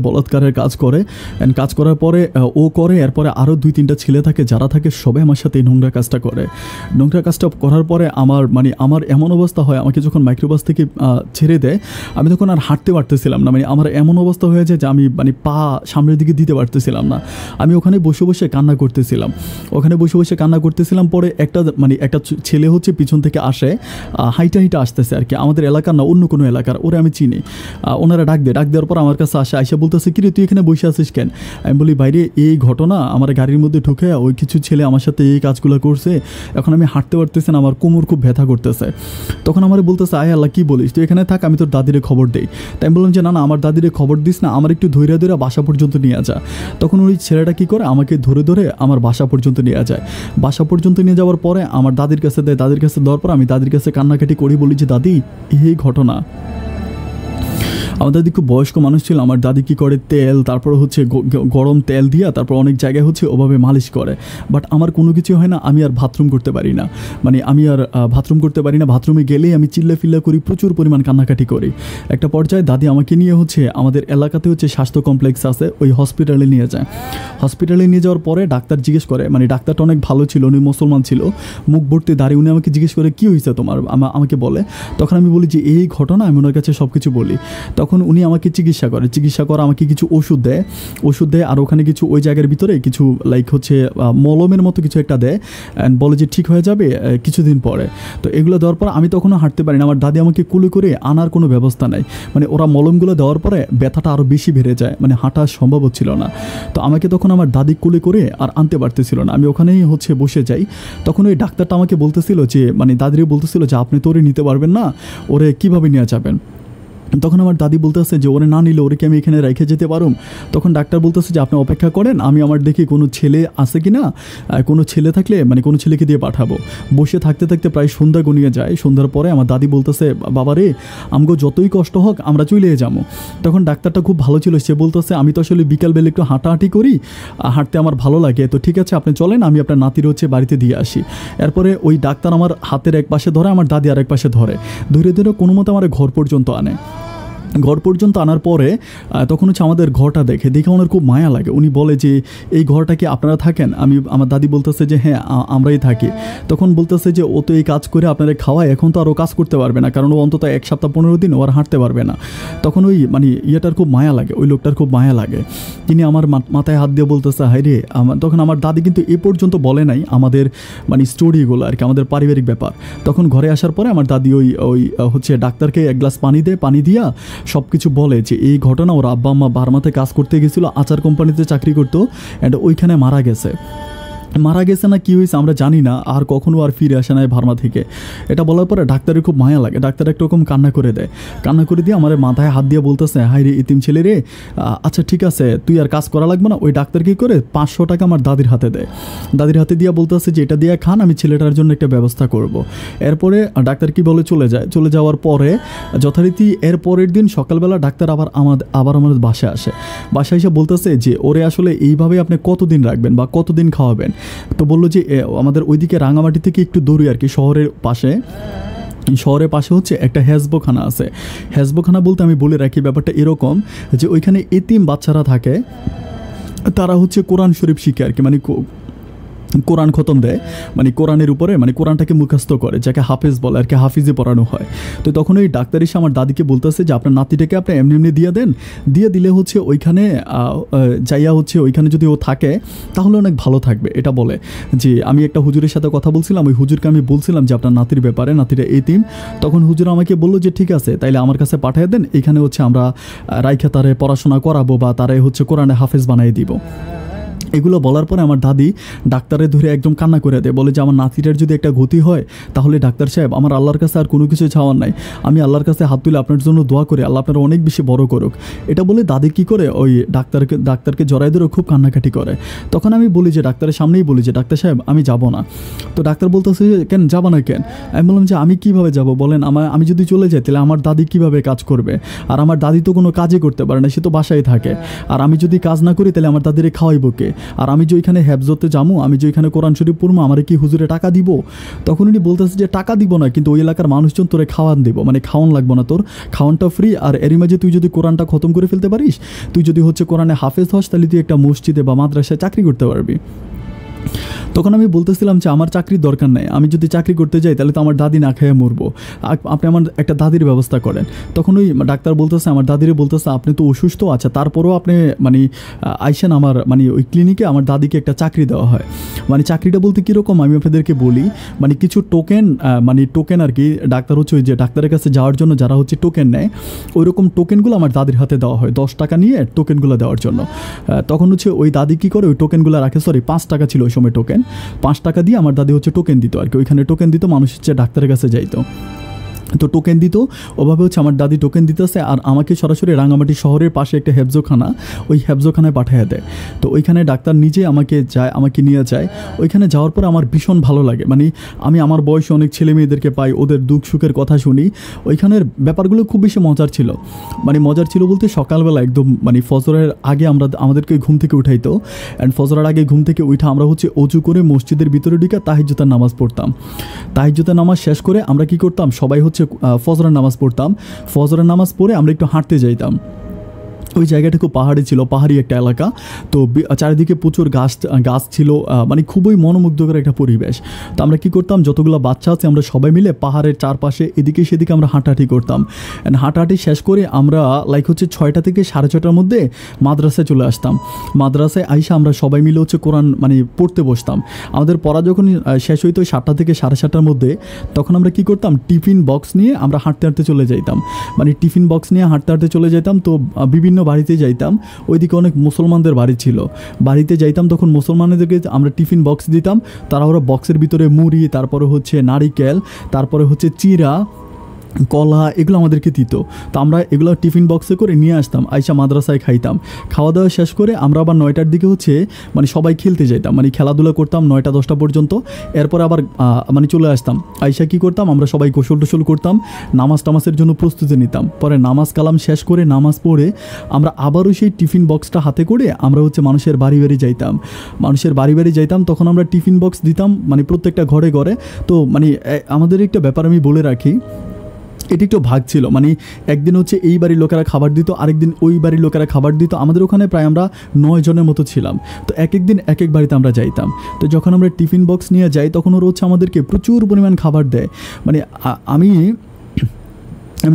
বলাৎকারের কাজ করে। অ্যান্ড কাজ করার পরে ও করে, এরপরে আরও 2-3টা ছেলে থাকে, যারা থাকে সবাই আমার সাথে এই নোংরা কাজটা করে। নোংরা কাজটা করার পরে আমার এমন অবস্থা হয়, আমাকে যখন মাইক্রোবাস থেকে ছেড়ে দেয় আমি তখন আর হাঁটতে পারতেছিলাম না, মানে আমার এমন অবস্থা হয়ে যায় যে আমি মানে পা সামনের দিকে দিতে পারতেছিলাম না। আমি ওখানে বসে বসে কান্না করতেছিলাম। পরে একটা ছেলে হচ্ছে পিছন থেকে আসে, হাইটা আসতেছে আর কি, আমাদের এলাকার না অন্য কোনো এলাকার, ওরা আমি চিনি। ওনারা ডাক দেওয়ার পর আমার কাছে আইসা বলতেছে কিরে তুই এখানে বসে আছিস কেন। আমি বলি বাইরে এই ঘটনা, আমার গাড়ির মধ্যে ঢুকে ওই কিছু ছেলে আমার সাথে এই কাজগুলো করছে, এখন আমি হাঁটতে পারতেছি না, আমার কোমর খুব ব্যথা করতেছে। তখন আমার বলতেছে আয় আল্লাহ কী বলিস, তুই এখানে থাক, আমি তোর দাদিরে খবর দেই। তাই আমি বললাম যে না আমার দাদিরে খবর দিস না, আমার একটু ধৈর্য বাসা পর্যন্ত নিয়ে যা। তখন ওই ছেলেটা কী করে আমাকে ধরে আমার বাসা পর্যন্ত নিয়ে যায়। বাসা পর্যন্ত নিয়ে যাওয়ার পরে আমার দাদির কাছে দেয়, দাদির কাছে দেওয়ার পর আমি দাদির কাছে কান্নাকাটি করি, বলি যে দাদি এই ঘটনা। আমার দাদি খুব বয়স্ক মানুষ ছিল। আমার দাদি কী করে তেল, তারপর হচ্ছে গরম তেল দিয়া তারপর অনেক জায়গায় হচ্ছে ওভাবে মালিশ করে। বাট আমার কোনো কিছু হয় না, আমি আর বাথরুম করতে পারি না, বাথরুমে গেলেই আমি চিল্লা করি, প্রচুর পরিমাণ কান্নাকাটি করি। একটা পর্যায়ে দাদি আমাকে নিয়ে হচ্ছে আমাদের এলাকাতে হচ্ছে স্বাস্থ্য কমপ্লেক্স আছে, ওই হসপিটালে নিয়ে যায়। হসপিটালে নিয়ে যাওয়ার পরে ডাক্তার জিজ্ঞেস করে, মানে ডাক্তারটা অনেক ভালো ছিল, উনি মুসলমান ছিল, মুখ ভর্তি দাঁড়িয়ে, উনি আমাকে জিজ্ঞেস করে কী হয়েছে তোমার, আমাকে বলে। তখন আমি বলি যে এই ঘটনা, আমি ওনার কাছে সব কিছু বলি। তখন উনি আমাকে চিকিৎসা করে আমাকে কিছু ওষুধ দেয়, আর ওখানে কিছু ওই জায়গার ভিতরে কিছু লাইক হচ্ছে মলমের মতো কিছু একটা দেয়, অ্যান্ড বলে যে ঠিক হয়ে যাবে কিছুদিন পরে। তো এগুলো দেওয়ার পর আমি তখনও হাঁটতে পারি না, আমার দাদি আমাকে কুলে করে আনার কোনো ব্যবস্থা নাই, মানে ওরা মলমগুলো দেওয়ার পরে ব্যথাটা আরও বেশি বেড়ে যায়, মানে হাঁটা সম্ভব হচ্ছিল না। তো আমাকে তখন আমার দাদি কুলে করে আর আনতে পারতেছিল না, আমি ওখানেই হচ্ছে বসে যাই। তখন ওই ডাক্তারটা আমাকে বলতেছিল যে মানে দাদিরে বলতেছিল যে আপনি তো ওরে নিতে পারবেন না, ওরে কীভাবে নিয়ে যাবেন। তখন আমার দাদি বলতেছে যে ওরে না নিলে ওরে কি আমি এখানে রেখে যেতে পারুম? তখন ডাক্তার বলতেছে যে আপনি অপেক্ষা করেন, আমি আমার দেখি কোনো ছেলে আছে কি না, কোনো ছেলে থাকলে মানে কোনো ছেলেকে দিয়ে পাঠাবো। বসে থাকতে থাকতে প্রায় সন্ধ্যা গনিয়ে যায়। সন্ধ্যার পরে আমার দাদি বলতেছে বাবা রে, আমগো যতই কষ্ট হোক আমরা চলে যাবো। তখন ডাক্তারটা খুব ভালো ছিল, সে বলতেছে আমি তো আসলে বিকালবেলা একটু হাঁটাহাঁটি করি, হাঁটতে আমার ভালো লাগে, তো ঠিক আছে আপনি চলেন, আমি আপনার নাতির হচ্ছে বাড়িতে দিয়ে আসি। এরপরে ওই ডাক্তার আমার হাতের এক পাশে ধরে, আমার দাদি আরেক পাশে ধরে, ধীরে ধীরে কোনো মতো আমার ঘর পর্যন্ত আনে। ঘর পর্যন্ত আনার পরে তখন হচ্ছে আমাদের ঘরটা দেখে ওনার খুব মায়া লাগে। উনি বলে যে এই ঘরটা কি আপনারা থাকেন? আমার দাদি বলতেছে যে হ্যাঁ আমরাই থাকি। তখন বলতেছে যে ও তো এই কাজ করে আপনারা খাওয়ায়, এখন তো আর ও কাজ করতে পারবে না, কারণ ও অন্তত 1 সপ্তাহ 15 দিন ও আর হাঁটতে পারবে না। তখন ওই মানে ইয়েটার খুব মায়া লাগে, ওই লোকটার খুব মায়া লাগে। তিনি আমার মাথায় হাত দিয়ে বলতেছে হাই রে। তখন আমার দাদি কিন্তু এ পর্যন্ত বলে নাই আমাদের মানে স্টোরিগুলো আর কি, আমাদের পারিবারিক ব্যাপার। তখন ঘরে আসার পরে আমার দাদি ওই হচ্ছে ডাক্তারকে 1 গ্লাস পানি দেয়, পানি দিয়া সব কিছু বলে যে এই ঘটনা ওর আব্বা আম্মা বার্মাতে কাজ করতে গেছিলো, আচার কোম্পানিতে চাকরি করতো, অ্যান্ড ওইখানে মারা গেছে না কি হয়েছে আমরা জানি না, আর কখনো আর ফিরে আসে না ভার্মা থেকে। এটা বলার পরে ডাক্তারের খুব মায়া লাগে, ডাক্তার একরকম কান্না করে দেয়। কান্না করে দিয়ে আমার মাথায় হাত দিয়ে বলতেছে হাই রে ইতিম ছেলে রে, আচ্ছা ঠিক আছে তুই আর কাজ করা লাগবে না। ওই ডাক্তার কী করে 500 টাকা আমার দাদির হাতে দেয়, দাদির হাতে দিয়ে বলতেছে যে এটা দিয়ে খান, আমি ছেলেটার জন্য একটা ব্যবস্থা করব। এরপরে ডাক্তার কি বলে চলে যায়। চলে যাওয়ার পরে যথারীতি এর পরের দিন সকালবেলা ডাক্তার আবার আমাদের বাসায় আসে। বাসায় এসে বলতেছে যে ওরে আসলে এইভাবে আপনি কতদিন রাখবেন বা কতদিন খাওয়াবেন? তো বললো যে আমাদের ওইদিকে রাঙামাটি থেকে একটু দূরে আর কি, শহরের পাশে হচ্ছে একটা হেজবখানা আছে। হেজবখানা বলতে আমি বলে রাখি ব্যাপারটা এরকম যে ওইখানে এতিম বাচ্চারা থাকে, তারা হচ্ছে কোরআন শরীফ শিখে আর কি, মানে কোরআন খতম দেয়, মানে কোরআনের উপরে মানে কোরআনটাকে মুখস্থ করে, যাকে হাফেজ বলে আর কি, হাফিজে পড়ানো হয়। তো তখন ওই ডাক্তার এসে আমার দাদিকে বলতেছে যে আপনার নাতিটাকে আপনি এমনি এমনি দিয়ে দেন, দিয়ে দিলে হচ্ছে ওইখানে যাইয়া হচ্ছে ওইখানে যদি ও থাকে তাহলে অনেক ভালো থাকবে। এটা বলে যে আমি একটা হুজুরের সাথে কথা বলছিলাম, ওই হুজুরকে আমি বলছিলাম যে আপনার নাতির ব্যাপারে, নাতিটা এতিম। তখন হুজুর আমাকে বললো যে ঠিক আছে তাইলে আমার কাছে পাঠিয়ে দেন, এখানে হচ্ছে আমরা রাইখা তারে পড়াশোনা করাবো বা তারে হচ্ছে কোরআনে হাফেজ বানিয়ে দিব। এগুলো বলার পরে আমার দাদি ডাক্তারে ধরে একদম কান্না করে দেয়, বলে যে আমার নাতিটার যদি একটা গতি হয় তাহলে ডাক্তার সাহেব আমার আল্লাহর কাছে আর কোনো কিছু চাওয়ার নাই, আমি আল্লাহর কাছে হাত তুলে আপনার জন্য দোয়া করি, আল্লাহ আপনার অনেক বেশি বড় করুক। এটা বলে দাদি কী করে ওই ডাক্তারকে জড়াই ধরে খুব কান্নাকাটি করে। তখন আমি বলি যে ডাক্তারের সামনেই বলি যে ডাক্তার সাহেব আমি যাব না। তো ডাক্তার বলতেছে কেন যাবো না কেন? আমি বললাম যে আমি কীভাবে যাব বলেন, আমি যদি চলে যাই তাহলে আমার দাদি কীভাবে কাজ করবে? আর আমার দাদি তো কোনো কাজই করতে পারে না, সে তো বাসায় থাকে, আর আমি যদি কাজ না করি তাহলে আমার দাদিরে খাওয়াইব কে? আর আমি যে ওইখানে হেফজতে যাবো, আমি যে ওইখানে কোরআন শরীফ পড়বো, আমার কি হুজুরে টাকা দিব? তখন উনি বলতেছে যে টাকা দিব না, কিন্তু ওই এলাকার মানুষজন তোরে খাওয়ান দিব, মানে খাওয়ান লাগবো না, তোর খাওয়ানটা ফ্রি। আর এরই মাঝে তুই যদি কোরআনটা খতম করে ফেলতে পারিস, তুই যদি হচ্ছে কোরআনে হাফেজ হস, তাহলে তুই একটা মসজিদে বা মাদ্রাসায় চাকরি করতে পারবি। তখন আমি বলতেছিলাম যে আমার চাকরির দরকার নেই, আমি যদি চাকরি করতে যাই তাহলে তো আমার দাদি না খেয়ে মরবো, আপনি আমার একটা দাদির ব্যবস্থা করেন। তখন ওই ডাক্তার বলতেছে আমার দাদিরে বলতেছে আপনি তো অসুস্থ, আচ্ছা তারপরেও আপনি মানে আইসেন আমার মানে ওই ক্লিনিকে, আমার দাদিকে একটা চাকরি দেওয়া হয়। মানে চাকরিটা বলতে কীরকম আমি আপনাদেরকে বলি, মানে কিছু টোকেন আর কি, ডাক্তার হচ্ছে ওই যে ডাক্তারের কাছে যাওয়ার জন্য যারা হচ্ছে টোকেন নেয়, ওই রকম টোকেনগুলো আমার দাদির হাতে দেওয়া হয় 10 টাকা নিয়ে টোকেনগুলো দেওয়ার জন্য। তখন হচ্ছে ওই দাদি কী করে ওই টোকেনগুলো রাখে, 5 টাকা ছিল ওই সময় টোকেন, 5 টাকা দিয়ে আমার দাদি হচ্ছে টোকেন দিত আর কি, ওইখানে টোকেন দিত, মানুষ হচ্ছে ডাক্তারের কাছে যাইতো, তো টোকেন দিত। ওভাবে হচ্ছে আমার দাদি টোকেন দিতেছে, আর আমাকে সরাসরি রাঙামাটি শহরের পাশে একটা হেফজোখানা, ওই হেফজোখানায় পাঠিয়ে দেয়। তো ওইখানে ডাক্তার নিজে আমাকে নিয়ে যায়। ওইখানে যাওয়ার পরে আমার ভীষণ ভালো লাগে, মানে আমি আমার বয়সে অনেক ছেলে মেয়েদেরকে পাই, ওদের দুঃখ সুখের কথা শুনি। ওইখানের ব্যাপারগুলো খুব বেশি মজার ছিল, মানে মজার ছিল বলতে সকালবেলা একদম মানে ফজরের আগে আমাদেরকে ঘুম থেকে উঠাইতো, অ্যান্ড ফজরের আগে ঘুম থেকে উঠে আমরা হচ্ছে অজু করে মসজিদের ভিতরে ঢুকে তাহিজ্জুদের নামাজ পড়তাম। তাহিজ্জুদের নামাজ শেষ করে আমরা কি করতাম, সবাই হচ্ছে ফজরের নামাজ পড়তাম। ফজরের নামাজ পড়ে আমরা একটু হাঁটতে যাইতাম। ওই জায়গাটা খুব পাহাড়ি ছিল, পাহাড়ি একটা এলাকা, তো চারিদিকে প্রচুর গাছ ছিল, মানে খুবই মনোমুগ্ধকর একটা পরিবেশ। তো আমরা কী করতাম, যতগুলো বাচ্চা আছে আমরা সবাই মিলে পাহাড়ের চারপাশে এদিকে সেদিকে আমরা হাঁটাহাঁটি করতাম। অ্যান্ড হাঁটাহাঁটি শেষ করে আমরা হচ্ছে 6টা থেকে 6:30টার মধ্যে মাদ্রাসায় চলে আসতাম। মাদ্রাসায় আইসা আমরা সবাই মিলে হচ্ছে কোরআন মানে পড়তে বসতাম। আমাদের পড়া যখন শেষ হইতো 7টা থেকে 7:30টার মধ্যে, তখন আমরা কী করতাম, টিফিন বক্স নিয়ে আমরা হাঁটতে হাঁটতে চলে যাইতাম, মানে টিফিন বক্স নিয়ে হাঁটতে হাঁটতে চলে যেতাম। তো বিভিন্ন বাড়িতে যাইতাম, ওইদিকে অনেক মুসলমানদের বাড়ি ছিল, বাড়িতে যাইতাম, তখন মুসলমানদেরকে আমরা টিফিন বক্স দিতাম, ওরা বক্সের ভিতরে মুড়ি, তারপরে হচ্ছে নারিকেল, তারপরে হচ্ছে চিরা, কলা এগুলো আমাদেরকে দিত। তো আমরা এগুলো টিফিন বক্সে করে নিয়ে আসতাম, আইসা মাদ্রাসায় খাইতাম। খাওয়া দাওয়া শেষ করে আমরা আবার 9টার দিকে হচ্ছে মানে সবাই খেলতে যাইতাম, মানে খেলাধুলা করতাম 9টা-10টা পর্যন্ত। এরপর আবার মানে চলে আসতাম। আইসা কী করতাম, আমরা সবাই গোসল টোসল করতাম, নামাজ টামাজের জন্য প্রস্তুতি নিতাম। পরে নামাজ কালাম শেষ করে নামাজ পড়ে আমরা আবারও সেই টিফিন বক্সটা হাতে করে আমরা হচ্ছে মানুষের বাড়ি বাড়ি যাইতাম। তখন আমরা টিফিন বক্স দিতাম মানে প্রত্যেকটা ঘরে ঘরে। তো মানে আমাদের একটা ব্যাপার আমি বলে রাখি, এটি একটু ভাগ ছিল, মানে একদিন হচ্ছে এই বাড়ির লোকেরা খাবার দিত, আরেকদিন ওই বাড়ির লোকেরা খাবার দিত। আমাদের ওখানে প্রায় আমরা 9 জনের মতো ছিলাম। তো এক এক দিন এক এক বাড়িতে আমরা যাইতাম। তো যখন আমরা টিফিন বক্স নিয়ে যাই তখন ওরা হচ্ছে আমাদেরকে প্রচুর পরিমাণ খাবার দেয়। মানে আমি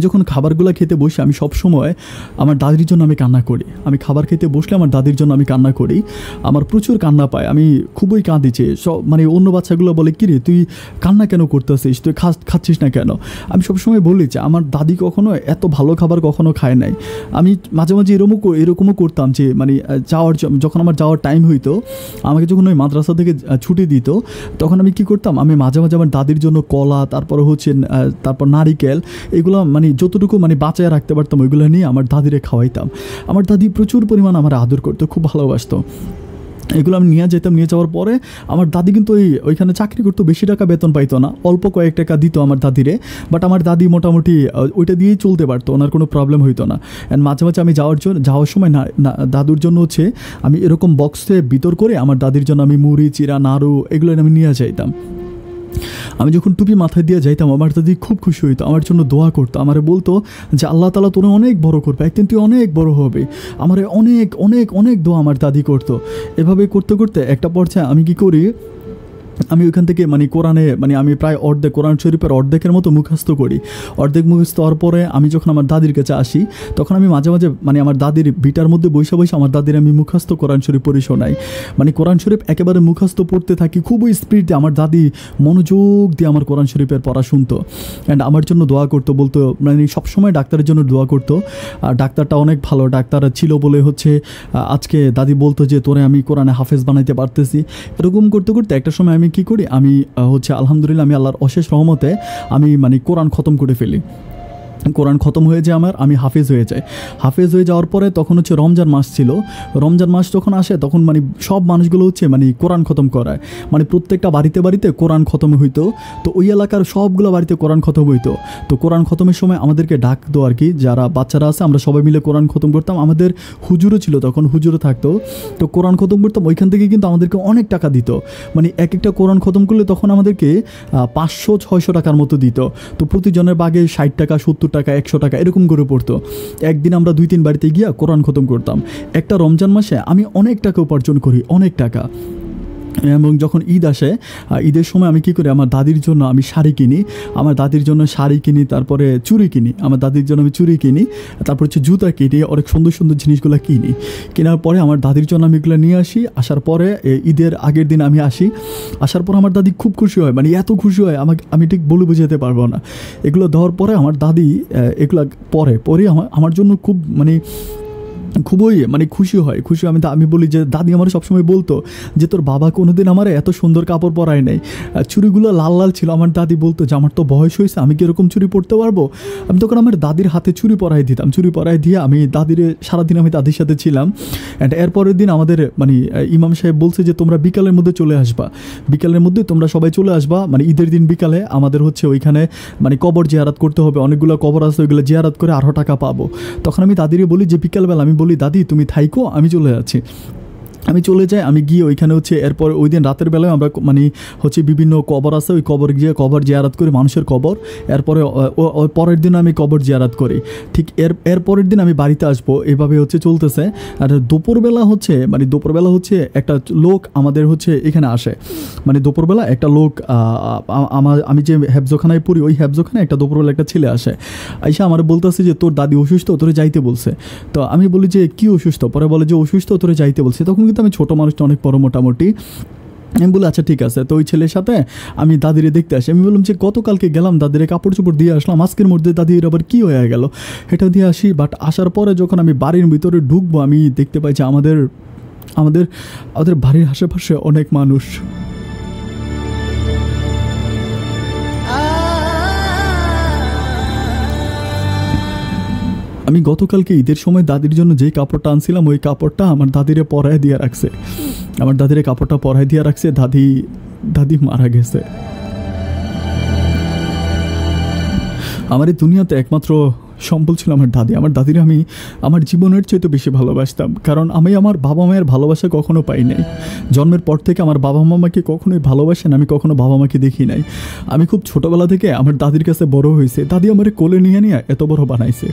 যখন খাবারগুলো খেতে বসি আমি সবসময় আমার দাদির জন্য আমি কান্না করি। আমি খাবার খেতে বসলে আমার দাদির জন্য আমি কান্না করি, আমার প্রচুর কান্না পায়, আমি খুবই কাঁদিছি। মানে অন্য বাচ্চাগুলো বলে, কিরে তুই কান্না কেন করতেছিস, তুই খাচ্ছিস না কেন? আমি সবসময় বলি যে আমার দাদি কখনো এত ভালো খাবার কখনো খায় নাই। আমি মাঝে মাঝে এরকমও করতাম যে মানে যখন আমার যাওয়ার টাইম হইতো, আমাকে যখন ওই মাদ্রাসা থেকে ছুটি দিত, তখন আমি কি করতাম, আমি মাঝে মাঝে আমার দাদির জন্য কলা, তারপর নারিকেল, এগুলো মানে যতটুকু মানে বাঁচায় রাখতে পারতাম ওইগুলো নিয়ে আমার দাদিরে খাওয়াইতাম। আমার দাদি প্রচুর পরিমাণ আমার আদর করতো, খুব ভালোবাসতো। এগুলো আমি নিয়ে যেতাম। নিয়ে যাওয়ার পরে আমার দাদি কিন্তু ওইখানে চাকরি করতো, বেশি টাকা বেতন পাইতো না, অল্প কয়েক টাকা দিত আমার দাদিরে। বাট আমার দাদি মোটামুটি ওইটা দিয়েই চলতে পারতো, ওনার কোনো প্রবলেম হইতো না। অ্যান্ড মাঝে মাঝে আমি যাওয়ার সময় না দাদুর জন্য হচ্ছে আমি এরকম বক্সে ভিতর করে আমার দাদির জন্য আমি মুড়ি, চিরা, নাড়ু এগুলো আমি নিয়ে যাইতাম। আমি যখন টুপি মাথায় দিয়ে যাইতাম আমার দাদি খুব খুশি হইতো, আমার জন্য দোয়া করতো, আমারে বলতো যে আল্লাহ তাআলা তোরে অনেক বড় করবে, একদিন তুই অনেক বড় হবে। আমারে অনেক অনেক অনেক দোয়া আমার দাদি করতো। এভাবে করতে করতে একটা পর্যায়ে আমি কি করি, আমি ওইখান থেকে মানে কোরআনে মানে আমি প্রায় কোরআন শরীফের অর্ধেকের মতো মুখস্থ করি। অর্ধেক মুখস্থ হওয়ার পরে আমি যখন আমার দাদির কাছে আসি তখন আমি মাঝে মাঝে মানে আমার দাদির বিটার মধ্যে বসে আমার দাদির আমি মুখস্থ কোরআন শরীফ পড়ি শোনাই। মানে কোরআন শরীফ একেবারে মুখস্থ পড়তে থাকি খুবই স্পিডে। আমার দাদি মনোযোগ দিয়ে আমার কোরআন শরীফের পড়া শুনতো অ্যান্ড আমার জন্য দোয়া করতো, বলতো মানে সবসময় ডাক্তারের জন্য দোয়া করতো। আর ডাক্তারটা অনেক ভালো ডাক্তার ছিল বলে হচ্ছে আজকে দাদি বলতো যে তোরে আমি কোরআনে হাফেজ বানাইতে পারতেছি। এরকম করতে করতে একটা সময় আমি কি করি, আমি হচ্ছে আলহামদুলিল্লাহ আমি আল্লাহর অশেষ রহমতে আমি মানে কোরআন খতম করে ফেলি। কোরআন খতম হয়ে যায় আমার, আমি হাফেজ হয়ে যাই। হাফেজ হয়ে যাওয়ার পরে তখন হচ্ছে রমজান মাস ছিল। রমজান মাস যখন আসে তখন মানে সব মানুষগুলো হচ্ছে মানে কোরআন খতম করায়, মানে প্রত্যেকটা বাড়িতে বাড়িতে কোরআন খতম হইতো। তো ওই এলাকার সবগুলো বাড়িতে কোরআন খতম হইতো। তো কোরআন খতমের সময় আমাদেরকে ডাকতো আর কি, যারা বাচ্চারা আছে আমরা সবাই মিলে কোরআন খতম করতাম। আমাদের হুজুরও ছিল, তখন হুজুরও থাকতো। তো কোরআন খতম করতাম, ওইখান থেকে কিন্তু আমাদেরকে অনেক টাকা দিত। মানে এক একটা কোরআন খতম করলে তখন আমাদেরকে 500-600 টাকার মতো দিত। তো প্রতিজনের বাগে 60 টাকা, 70 টাকা, 100 টাকা এরকম করে পড়তো। একদিন আমরা 2-3 বাড়িতে গিয়া কোরআন খতম করতাম। একটা রমজান মাসে আমি অনেক টাকা উপার্জন করি, অনেক টাকা। এবং যখন ঈদ আসে, ঈদের সময় আমি কী করি, আমার দাদির জন্য আমি শাড়ি কিনি, তারপরে চুড়ি কিনি, আমার দাদির জন্য আমি চুড়ি কিনি, তারপর হচ্ছে জুতা কিনি, অনেক সুন্দর সুন্দর জিনিসগুলো কিনি। কেনার পরে আমার দাদির জন্য আমি এগুলো নিয়ে আসি। আসার পরে ঈদের আগের দিন আমি আসি, আসার পর আমার দাদি খুব খুশি হয়, মানে এত খুশি হয় আমি ঠিক বলে বোঝাতে পারবো না। এগুলো দেওয়ার পরে আমার দাদি এগুলো পরে আমার জন্য খুব খুবই মানে খুশি হয়। আমি বলি যে দাদি আমার সবসময় বলতো যে তোর বাবা কোনোদিন আমার এত সুন্দর কাপড় পরায় নাই। চুড়িগুলো লাল লাল ছিল। আমার দাদি বলতো যে আমার তো বয়স হয়েছে, আমি কি এরকম চুড়ি পরতে পারবো? আমি তখন আমার দাদির হাতে চুড়ি পরাই দিতাম। চুড়ি পরাই দিয়ে আমি সারাদিন আমি দাদির সাথে ছিলাম। অ্যান্ড এরপরের দিন আমাদের মানে ইমাম সাহেব বলছে যে তোমরা বিকালের মধ্যে চলে আসবা, বিকালের মধ্যে তোমরা সবাই চলে আসবা। মানে ঈদের দিন বিকালে আমাদের হচ্ছে ওইখানে মানে কবর জিয়ারত করতে হবে, অনেকগুলো কবর আছে, ওইগুলো জিয়ারত করে 8 টাকা পাবো। তখন আমি দাদিরে বলি যে বিকালবেলা আমি বলি দাদি তুমি থাইকো, আমি চলে যাচ্ছি। আমি চলে যাই, আমি গিয়ে ওইখানে হচ্ছে এরপর ওই দিন রাতের বেলায় আমরা মানে হচ্ছে বিভিন্ন কবর আছে, ওই কবর জিয়ারত করি, মানুষের কবর। এরপরে পরের দিন আমি কবর জিয়ারত করি। ঠিক এর পরের দিন আমি বাড়িতে আসবো, এভাবে হচ্ছে চলতেছে। আর দুপুরবেলা হচ্ছে একটা লোক আমাদের হচ্ছে এখানে আসে। মানে দুপুরবেলা একটা লোক আমি যে হেফজোখানায় পড়ি ওই হেফজোখানায় একটা দুপুরবেলা একটা ছেলে আসে, আইসা আমার বলতেছে যে তোর দাদি অসুস্থ, তোরে যাইতে বলছে। তো আমি বলি যে কি অসুস্থ? পরে বলে যে অসুস্থ, তোরে যাইতে বলছে। তখন কিন্তু আমি ছোটো মানুষটা অনেক বড় মোটামুটি। আমি বলি আচ্ছা ঠিক আছে। তো ওই ছেলের সাথে আমি দাদিরে দেখতে আসি। আমি বললাম যে গতকালকে গেলাম দাদিরে কাপড় চোপড় দিয়ে আসলাম, আজকের মধ্যে দাদির আবার কী হয়ে গেল, এটা দিয়ে আসি। বাট আসার পরে যখন আমি বাড়ির ভিতরে ঢুকবো আমি দেখতে পাই যে আমাদের বাড়ির আশেপাশে অনেক মানুষ। আমি গতকালকে ঈদের সময় দাদির জন্য যেই কাপড়টা আনছিলাম ওই কাপড়টা আমার দাদিরে পরায় দিয়ে রাখছে, আমার দাদিরে কাপড়টা পরায় দিয়ে রাখছে, দাদি মারা গেছে। আমার এই দুনিয়াতে একমাত্র সম্বল ছিল আমার দাদি। আমার দাদির আমি আমার জীবনের চেয়ে তো বেশি ভালোবাসতাম, কারণ আমি আমার বাবা মায়ের ভালোবাসা কখনো পাই নাই। জন্মের পর থেকে আমার বাবা মামাকে কখনোই ভালোবাসেন আমি কখনো বাবা মাকে দেখি নাই। আমি খুব ছোটোবেলা থেকে আমার দাদির কাছে বড় হয়েছে, দাদি আমার কোলে নিয়ে এত বড় বানাইছে।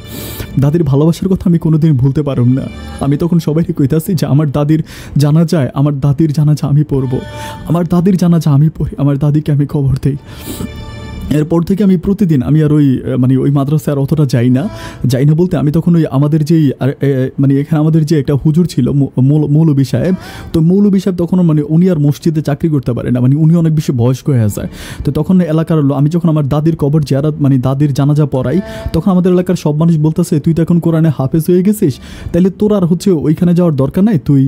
দাদির ভালোবাসার কথা আমি কোনোদিন ভুলতে পারব না। আমি তখন সবাইকে কইতাছি যে আমার দাদির জানাজায়, আমার দাদির জানাজা আমি পড়ব, আমার দাদির জানাজা আমি পড়ি, আমার দাদিকে আমি কবর দিই। এরপর থেকে আমি প্রতিদিন আমি আর ওই মাদ্রাসায় আর অতটা যাই না বলতে আমি তখন ওই আমাদের যেই এখানে আমাদের যে একটা হুজুর ছিল মৌলবী সাহেব, তো মৌলবী সাহেব তখন উনি আর মসজিদে চাকরি করতে পারে না, উনি অনেক বেশি বয়স্ক হয়ে যায়। তো তখন এলাকার আমি যখন আমার দাদির কবর জিয়ারত দাদির জানাজা পড়াই, তখন আমাদের এলাকার সব মানুষ বলতেছে তুই তো এখন কোরআনে হাফেজ হয়ে গেছিস, তাহলে তোর আর ওইখানে যাওয়ার দরকার নাই, তুই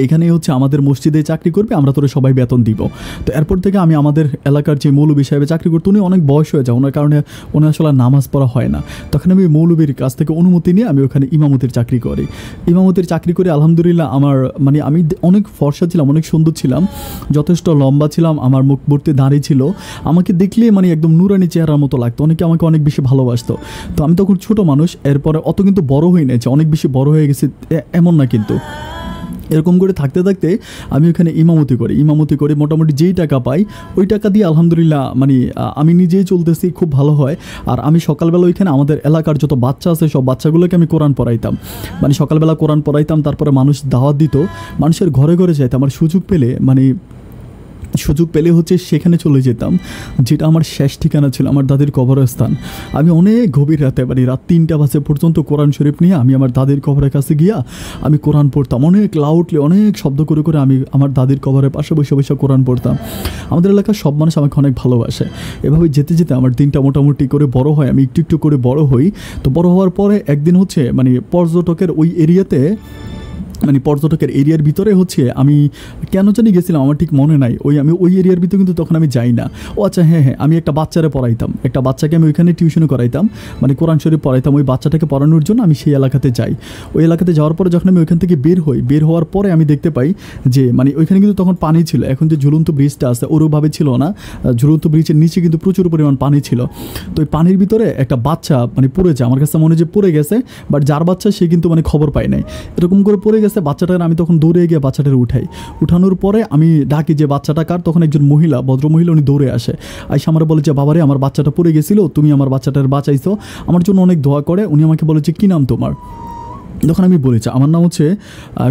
এখানে আমাদের মসজিদে চাকরি করবে, আমরা তোরা সবাই বেতন দিব। তো এরপর থেকে আমি আমাদের এলাকার যে মৌলবী সাহেবে চাকরি করতো, উনি অনেক বয়স হয়ে যায়, ওনার কারণে উনি আসলে নামাজ পড়া হয় না। তখন আমি মৌলবীর কাছ থেকে অনুমতি নিয়ে আমি ওখানে ইমামতির চাকরি করি। ইমামতির চাকরি করে আলহামদুলিল্লাহ আমার আমি অনেক ফর্সা ছিলাম, অনেক সুন্দর ছিলাম, যথেষ্ট লম্বা ছিলাম, আমার মুখ ভর্তি দাঁড়িয়ে ছিল, আমাকে দেখলে একদম নুরানি চেহারার মতো লাগতো, অনেকে আমাকে অনেক বেশি ভালোবাসতো। তো আমি তখন ছোট মানুষ, এরপরে অত কিন্তু বড় হই নাই যে অনেক বেশি বড় হয়ে গেছি এমন না, কিন্তু এরকম করে থাকতে থাকতে আমি ওখানে ইমামতি করে মোটামুটি যেই টাকা পাই ওই টাকা দিয়ে আলহামদুলিল্লাহ আমি নিজেই চলতেছি, খুব ভালো হয়। আর আমি সকালবেলা ওইখানে আমাদের এলাকার যত বাচ্চা আছে সব বাচ্চাগুলোকে আমি কোরআন পড়াইতাম, সকালবেলা কোরআন পড়াইতাম, তারপরে মানুষ দাওয়াত দিত, মানুষের ঘরে ঘরে যাইতাম। আমার সুযোগ পেলে সেখানে চলে যেতাম, যেটা আমার শেষ ঠিকানা ছিল, আমার দাদির কবরস্থান। আমি অনেক গভীর রাতে রাত 3টা বাজে পর্যন্ত কোরআন শরীফ নিয়ে আমি আমার দাদির কবরের কাছে গিয়া আমি কোরআন পড়তাম, অনেক লাউডলি অনেক শব্দ করে আমি আমার দাদির কবরের পাশে বসে বসে কোরআন পড়তাম। আমাদের এলাকার সব মানুষ আমাকে অনেক ভালোবাসে। এভাবে যেতে যেতে আমার দিনটা মোটামুটি করে বড় হয়, আমি একটু একটু করে বড় হই। তো বড় হওয়ার পরে একদিন পর্যটকের ওই এরিয়াতে পর্যটকের এরিয়ার ভিতরে আমি কেন জানি গেছিলাম, আমার ঠিক মনে নাই, আমি ওই এরিয়ার ভিতরে কিন্তু তখন আমি যাই না। ও আচ্ছা, হ্যাঁ, আমি একটা বাচ্চারে পড়াইতাম, একটা বাচ্চাকে আমি ওইখানে টিউশনও করাইতাম, কোরআন শরীফ পড়াইতাম। ওই বাচ্চাটাকে পড়ানোর জন্য আমি সেই এলাকাতে যাই। ওই এলাকাতে যাওয়ার পরে যখন আমি ওইখান থেকে বের হওয়ার পরে আমি দেখতে পাই যে ওইখানে কিন্তু তখন পানি ছিল, এখন যে ঝুলন্ত ব্রিজটা আছে ওরভাবে ছিল না, ঝুলন্ত ব্রিজের নিচে কিন্তু প্রচুর পরিমাণ পানি ছিল। তো ওই পানির ভিতরে একটা বাচ্চা পড়ে যায়, আমার কাছে মনে হয় যে পড়ে গেছে, বাট যার বাচ্চা সে কিন্তু খবর পায় নাই, এরকম করে পড়ে গেছে বাচ্চাটার। আমি তখন দৌড়ে গিয়ে বাচ্চাটার উঠানোর পরে আমি ডাকি যে বাচ্চাটা কার, তখন একজন ভদ্রমহিলা উনি দৌড়ে আসে, আইসা আমার বলে যে বাবারে আমার বাচ্চাটা পড়ে গেছিল, তুমি আমার বাচ্চাটার বাঁচাইছো, আমার জন্য অনেক দোয়া করে। উনি আমাকে বলে যে কী নাম তোমার? তখন আমি বলেছি আমার নাম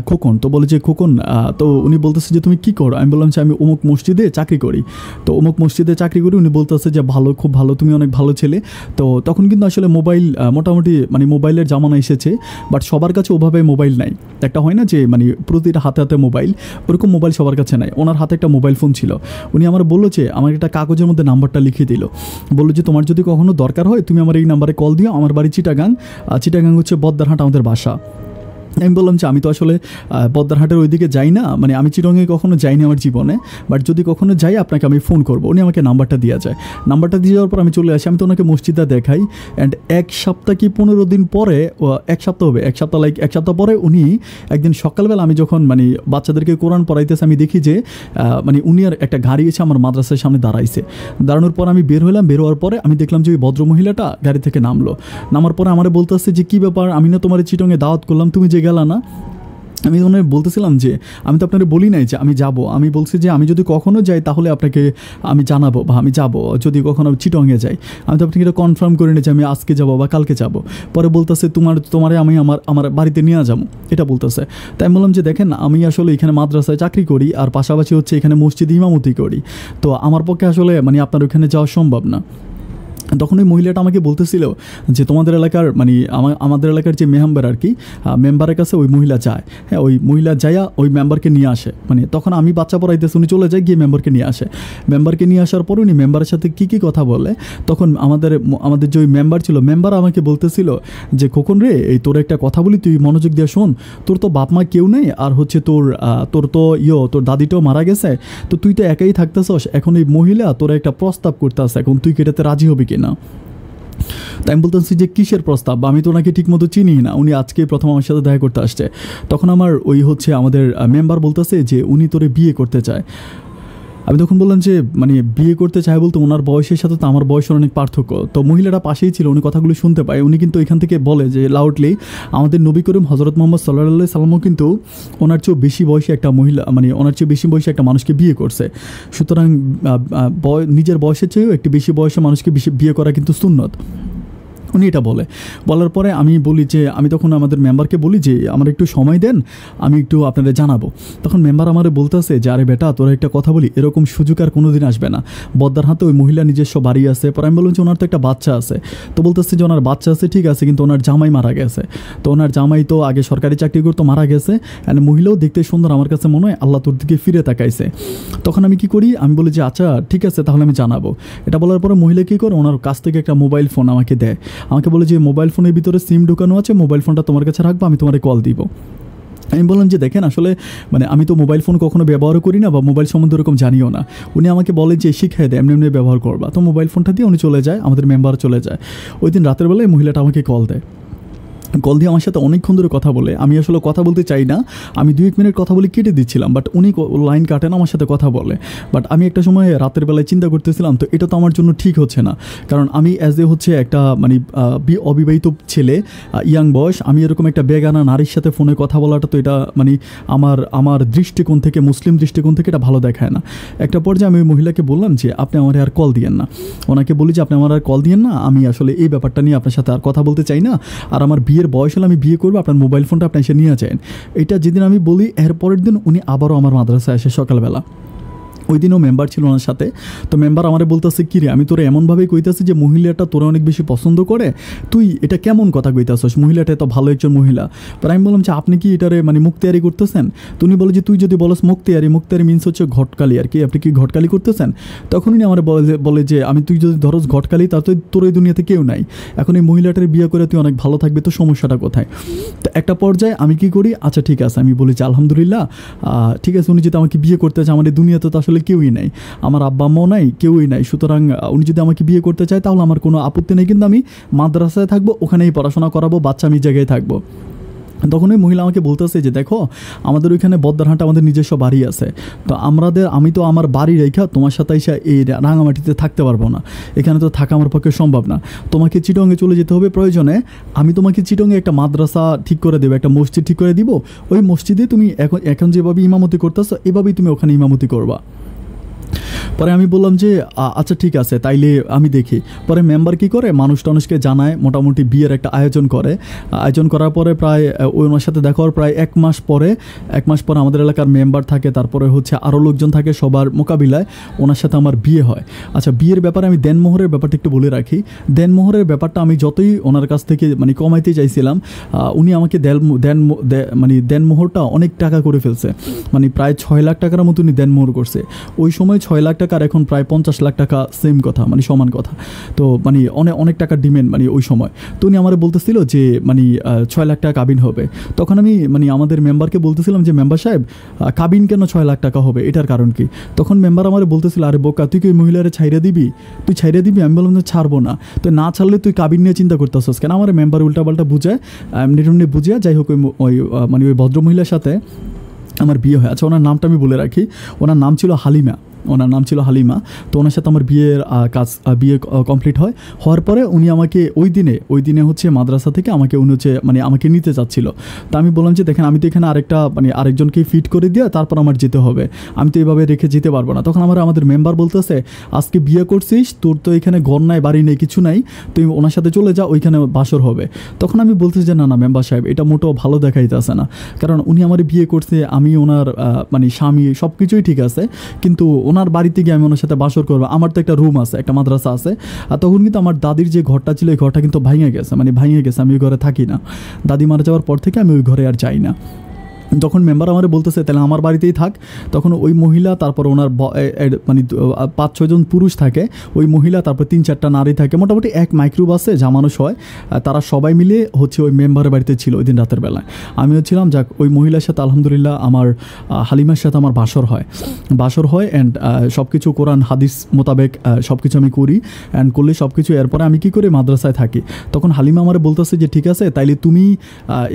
খোকন। তো বলে যে খোকন, তো উনি বলতেছে যে তুমি কী করো? আমি বললাম যে আমি অমুক মসজিদে চাকরি করি। তো অমুক মসজিদে চাকরি করি। উনি বলতেছে যে ভালো, খুব ভালো, তুমি অনেক ভালো ছেলে। তো তখন কিন্তু আসলে মোবাইল মোটামুটি মোবাইলের জামানা এসেছে, বাট সবার কাছে ওভাবে মোবাইল নাই। একটা হয় না যে প্রতিটা হাতে হাতে মোবাইল, ওরকম মোবাইল সবার কাছে নাই। ওনার হাতে একটা মোবাইল ফোন ছিল। উনি আমার বললো যে আমার একটা কাগজের মধ্যে নাম্বারটা লিখে দিল, বললো যে তোমার যদি কখনো দরকার হয় তুমি আমার এই নাম্বারে কল দিও, আমার বাড়ি চিটাগাং বদ্দারহাট আমাদের বাসা। আমি বললাম যে আমি তো আসলে বদ্দারহাটের ওইদিকে যাই না, আমি চিটংয়ে কখনো যাইনি আমার জীবনে, বাট যদি কখনো যাই আপনাকে আমি ফোন করবো। উনি আমাকে নাম্বারটা দিয়ে যায়। নাম্বারটা দিয়ে যাওয়ার পর আমি চলে আসি। আমি তো ওনাকে মসজিদটা দেখাই, অ্যান্ড 1 সপ্তাহ কি 15 দিন পরে, 1 সপ্তাহ পরে উনি একদিন সকালবেলা আমি যখন বাচ্চাদেরকে কোরআন পড়াইতেছে, আমি দেখি যে উনি আর একটা গাড়ি এসে আমার মাদ্রাসার সামনে দাঁড়ানোর পর আমি বের হলাম। বের হওয়ার পরে আমি দেখলাম যে ওই ভদ্রমহিলাটা গাড়ি থেকে নামার পরে আমার বলতেছে যে কী ব্যাপার, আমি না তোমার চিটংয়ে দাওয়াত করলাম, তুমি যে গেলা না? আমি ওনার বলতেছিলাম যে আমি তো আপনাকে বলি নাই যে আমি যাব, আমি বলছি যে আমি যদি কখনো যাই তাহলে আপনাকে আমি জানাবো, বা আমি যাব যদি কখনো চিটংয়ে যাই। আমি তো আপনাকে এটা কনফার্ম করে নিই যে আমি আজকে যাব বা কালকে যাব। পরে বলতেছে তোমারে আমি আমার বাড়িতে নিয়ে যাবো, এটা বলতেছে। তাই আমি বললাম যে দেখেন আমি আসলে এখানে মাদ্রাসায় চাকরি করি, আর পাশাপাশি এখানে মসজিদে ইমামতি করি, তো আমার পক্ষে আসলে আপনার ওখানে যাওয়া সম্ভব না। তখন ওই মহিলাটা আমাকে বলতেছিল যে তোমাদের এলাকার আমাদের এলাকার যে মেম্বার আর কি, মেম্বারের কাছে ওই মহিলা যায়। হ্যাঁ, ওই মহিলা যাইয়া ওই মেম্বারকে নিয়ে আসে। তখন আমি বাচ্চা পড়াইতেছি, উনি চলে যায় গিয়ে মেম্বারকে নিয়ে আসে। মেম্বারকে নিয়ে আসার পর উনি মেম্বারের সাথে কী কথা বলে, তখন আমাদের যে ওই মেম্বার ছিল, মেম্বার আমাকে বলতেছিল যে খোকন রে, এই তোর একটা কথা বলি, তুই মনোযোগ দিয়ে শোন। তোর তো বাপ মা কেউ নেই, আর তোর তো তোর দাদিটাও মারা গেছে, তো তুই তো একাই থাকতেছস। এখন এই মহিলা তোর একটা প্রস্তাব করতে আসে, এখন তুই কি এটাতে রাজি হবি কিনা? তাই আমি বলতেছি যে কিসের প্রস্তাব, আমি তো ওনাকে ঠিকমতো চিনি না, উনি আজকে প্রথম আমার সাথে দেখা করতে আসছে। তখন আমার ওই হচ্ছে আমাদের মেম্বার বলতেছে যে উনি তোরে বিয়ে করতে চায়। আমি তখন বললাম যে মানে বিয়ে করতে চায় বলতে ওনার বয়সের সাথে তো আমার বয়সের অনেক পার্থক্য। তো মহিলাটা পাশেই ছিল, উনি কথাগুলো শুনতে পায়। উনি কিন্তু এখান থেকে বলে যে লাউডলি, আমাদের নবী করিম হজরত মোহাম্মদ সাল্লাল্লাহু আলাইহি সাল্লামও কিন্তু ওনার চেয়ে বেশি বয়সী একটা মহিলা, মানে ওনার চেয়ে বেশি বয়সী একটা মানুষকে বিয়ে করছে। সুতরাং নিজের বয়সের চেয়েও একটি বেশি বয়সী মানুষকে বিয়ে করা কিন্তু সুন্নত। উনি এটা বলার পরে আমি বলি যে, আমি তখন আমাদের মেম্বারকে বলি যে আমার একটু সময় দেন, আমি একটু আপনাদের জানাবো। তখন মেম্বার আমারে বলতেছে যে আরে বেটা, তোরা একটা কথা বলি, এরকম সুযোগ আর কোনো দিন আসবে না। বদ্দার হাতে ওই মহিলা নিজস্ব বাড়ি আছে। পরে আমি বললাম যে ওনার তো একটা বাচ্চা আছে। তো বলতেছে যে ওনার বাচ্চা আছে ঠিক আছে, কিন্তু ওনার জামাই মারা গেছে। তো ওনার জামাই তো আগে সরকারি চাকরি করতো, মারা গেছে। অ্যান্ড মহিলাও দেখতে সুন্দর, আমার কাছে মনে হয় আল্লাহ তোর দিকে ফিরে তাকাইছে। তখন আমি কি করি, আমি বলি যে আচ্ছা ঠিক আছে তাহলে আমি জানাবো। এটা বলার পরে মহিলা কী করে, ওনার কাছ থেকে একটা মোবাইল ফোন আমাকে দেয়। আমাকে বলে যে মোবাইল ফোনের ভিতরে সিম ঢোকানো আছে, মোবাইল ফোনটা তোমার কাছে রাখবো, আমি তোমার কল দিব। আমি বললাম যে দেখেন আসলে মানে আমি তো মোবাইল ফোন কখনো ব্যবহারও করি না বা মোবাইল সম্বন্ধে ওরকম জানিও না। উনি আমাকে বলে যে শিখাই দেয়, এমনি এমনি ব্যবহার করবা। তো মোবাইল ফোনটা দিয়ে উনি চলে যায়, আমাদের মেম্বার চলে যায়। ওই দিন রাতের বেলায় মহিলাটা আমাকে কল দেয়। কল দিয়ে আমার সাথে অনেকক্ষণ ধরে কথা বলে। আমি আসলে কথা বলতে চাই না, আমি 2-1 মিনিট কথা বলে কেটে দিচ্ছিলাম, বাট উনি লাইন কাটেন, আমার সাথে কথা বলে। বাট আমি একটা সময় রাতের বেলায় চিন্তা করতেছিলাম, তো এটা তো আমার জন্য ঠিক হচ্ছে না। কারণ আমি অ্যাজ এ হচ্ছে একটা মানে অবিবাহিত ছেলে, ইয়াং বয়স, আমি এরকম একটা বেগানা নারীর সাথে ফোনে কথা বলাটা তো এটা মানে আমার দৃষ্টিকোণ থেকে, মুসলিম দৃষ্টিকোণ থেকে এটা ভালো দেখায় না। একটা পর্যায়ে আমি ওই মহিলাকে বললাম যে আপনি আমার আর কল দিয়েন না। ওনাকে বলি যে আপনি আমার আর কল দিয়েন না, আমি আসলে এই ব্যাপারটা নিয়ে আপনার সাথে আর কথা বলতে চাই না। আর আমার বিয়ের বয়স হলে আমি বিয়ে করবো, আপনার মোবাইল ফোনটা আপনি এসে নিয়ে যান। এটা যেদিন আমি বলি, এর পরের দিন উনি আবারও আমার মাদ্রাসায় আসে সকালবেলা। ওই দিনও মেম্বার ছিল ওনার সাথে। তো মেম্বার আমারে বলতেছে কী রে, আমি তোরা এমনভাবেই কইতাছি যে মহিলাটা তোরা অনেক বেশি পছন্দ করে, তুই এটা কেমন কথা কইতাছস, মহিলাটা তো ভালো একজন মহিলা। পরে আমি বললাম যে আপনি কি এটারে মানে মুক্তিয়ারি করতেছেন? তো উনি বলে যে তুই যদি বলস মুক্তিয়ারি মিনস হচ্ছে ঘটকালি আর কি, আপনি কি ঘটকালি করতেছেন? তখন উনি আমার বলে যে আমি তুই যদি ধরস ঘটকালি, তা তো তোর এই দুনিয়াতে কেউ নাই, এখন এই মহিলাটার বিয়ে করে তুই অনেক ভালো থাকবি, তো সমস্যাটা কোথায়? তো একটা পর্যায়ে আমি কি করি, আচ্ছা ঠিক আছে, আমি বলি যে আলহামদুলিল্লাহ ঠিক আছে, উনি যদি আমাকে বিয়ে করতে চায়, আমার এই দুনিয়াতে তো আসলে কেউই নাই, আমার আব্বা আম্মাও নাই, কেউই নাই। সুতরাং উনি যদি আমাকে বিয়ে করতে চায় তাহলে আমার কোনো আপত্তি নেই, কিন্তু আমি মাদ্রাসায় থাকবো, ওখানেই পড়াশোনা করাবো, বাচ্চা আমি জায়গায় থাকবো। তখন ওই মহিলা আমাকে বলতেছে যে দেখো আমাদের ওইখানে বদ্দারহাটে আমাদের নিজস্ব বাড়ি আছে, তো আমি তো আমার বাড়ি রেখা তোমার সাথে এসে এই রাঙামাটিতে থাকতে পারবো না, এখানে তো থাকা আমার পক্ষে সম্ভব না, তোমাকে চিটংয়ে চলে যেতে হবে, প্রয়োজনে আমি তোমাকে চিটংয়ে একটা মাদ্রাসা ঠিক করে দেবো, একটা মসজিদ ঠিক করে দিব, ওই মসজিদে তুমি এখন যেভাবে ইমামতি করতেছো এভাবেই তুমি ওখানে ইমামতি করবা। পরে আমি বললাম যে আচ্ছা ঠিক আছে তাইলে আমি দেখি। পরে মেম্বার কী করে, মানুষকে জানায়, মোটামুটি বিয়ের একটা আয়োজন করার পরে প্রায় ওনার সাথে দেখা হওয়ার প্রায় এক মাস পরে আমাদের এলাকার মেম্বার থাকে, তারপরে হচ্ছে আরও লোকজন থাকে, সবার মোকাবিলায় ওনার সাথে আমার বিয়ে হয়। আচ্ছা বিয়ের ব্যাপারে আমি দেনমোহরের ব্যাপারটা একটু বলে রাখি। দেনমোহরের ব্যাপারটা আমি যতই ওনার কাছ থেকে মানে কমাইতে চাইছিলাম, উনি আমাকে দেনমোহরটা অনেক টাকা করে ফেলছে, মানে প্রায় 6 লাখ টাকার মতো উনি দেনমোহর করছে। ওই সময় 6 লাখ টাকার এখন প্রায় 50 লাখ টাকা, সেম কথা মানে সমান কথা। তো মানে অনেক টাকার ডিমান্ড মানে ওই সময়। তো উনি আমার বলতেছিল যে মানে 6 লাখ টাকা কাবিন হবে। তখন আমি মানে আমাদের মেম্বারকে বলতেছিলাম যে মেম্বার সাহেব কাবিন কেন 6 লাখ টাকা হবে, এটার কারণ কি? তখন মেম্বার আমার বলতেছিল আরে বোকা, তুই কি ওই মহিলারে ছাইড়া দিবি? আমি বললাম যে ছাড়বো না। তো না ছাড়লে তুই কাবিন নিয়ে চিন্তা করতেছিস কেন? আমার মেম্বার উল্টাপাল্টা বুঝায়, এমনি বুঝিয়া যাই হোক ওই ভদ্রমহিলার সাথে আমার বিয়ে হয়। আচ্ছা ওনার নামটা আমি বলে রাখি, ওনার নাম ছিল হালিমা। তো ওনার সাথে আমার বিয়ে কমপ্লিট হওয়ার পরে উনি আমাকে ওই দিনে হচ্ছে মাদ্রাসা থেকে উনি হচ্ছে মানে আমাকে নিতে চাচ্ছিল। তো আমি বললাম যে দেখেন আমি তো এখানে আরেকজনকে ফিট করে দিয়ে তারপর আমার যেতে হবে, আমি তো এইভাবে রেখে যেতে পারবো না। তখন আমাদের মেম্বার বলতেছে আজকে বিয়ে করছিস, তোর তো এখানে ঘর নাই, বাড়ি নেই, কিছু নাই, তুই ওনার সাথে চলে যা, ওইখানে বাসর হবে। তখন আমি বলতেছি যে না মেম্বার সাহেব, এটা মোটেও ভালো দেখাইতেছে না, কারণ উনি আমার বিয়ে করছে, আমি ওনার মানে স্বামী, সব কিছুই ঠিক আছে, কিন্তু ওনার বাড়িতে গিয়ে আমি ওনার সাথে বাসর করবো, আমার তো একটা রুম আছে, একটা মাদ্রাসা আছে। আর তখন কিন্তু আমার দাদির যে ঘরটা ছিল, এই ঘরটা কিন্তু ভেঙে গেছে, আমি ওই ঘরে থাকি না। দাদি মারা যাওয়ার পর থেকে আমি ওই ঘরে আর যাই না। যখন মেম্বার আমার বলতেছে তাহলে আমার বাড়িতেই থাক, তখন ওই মহিলা, তারপর ওনার মানে 5-6 জন পুরুষ থাকে, ওই মহিলা, তারপর 3-4টা নারী থাকে, মোটামুটি এক মাইক্রোবাসে যা মানুষ হয় তারা সবাই মিলে হচ্ছে ওই মেম্বারের বাড়িতে ছিল ওই দিন রাতের বেলায়। আমিও ছিলাম। যাক, ওই মহিলার সাথে আলহামদুলিল্লাহ আমার হালিমার সাথে আমার বাসর হয় অ্যান্ড সব কিছু কোরআন হাদিস মোতাবেক সব কিছু আমি করি অ্যান্ড করলে সব কিছু। এরপরে আমি কী করি, মাদ্রাসায় থাকি। তখন হালিমা আমার বলতেছে যে ঠিক আছে তাইলে তুমি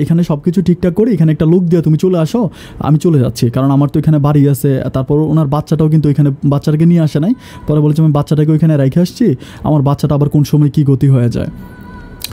এখানে সব কিছু ঠিকঠাক করে এখানে একটা লোক দিয়ে তুমি চলে আসো, আমি চলে যাচ্ছি, কারণ আমার তো এখানে বাড়ি আছে। তারপর ওনার বাচ্চাটাও কিন্তু এখানে, বাচ্চাটাকে নিয়ে আসে নাই। পরে বলেছে আমি বাচ্চাটাকে ওইখানে রেখে আসছি, আমার বাচ্চাটা আবার কোন সময় কী গতি হয়ে যায়।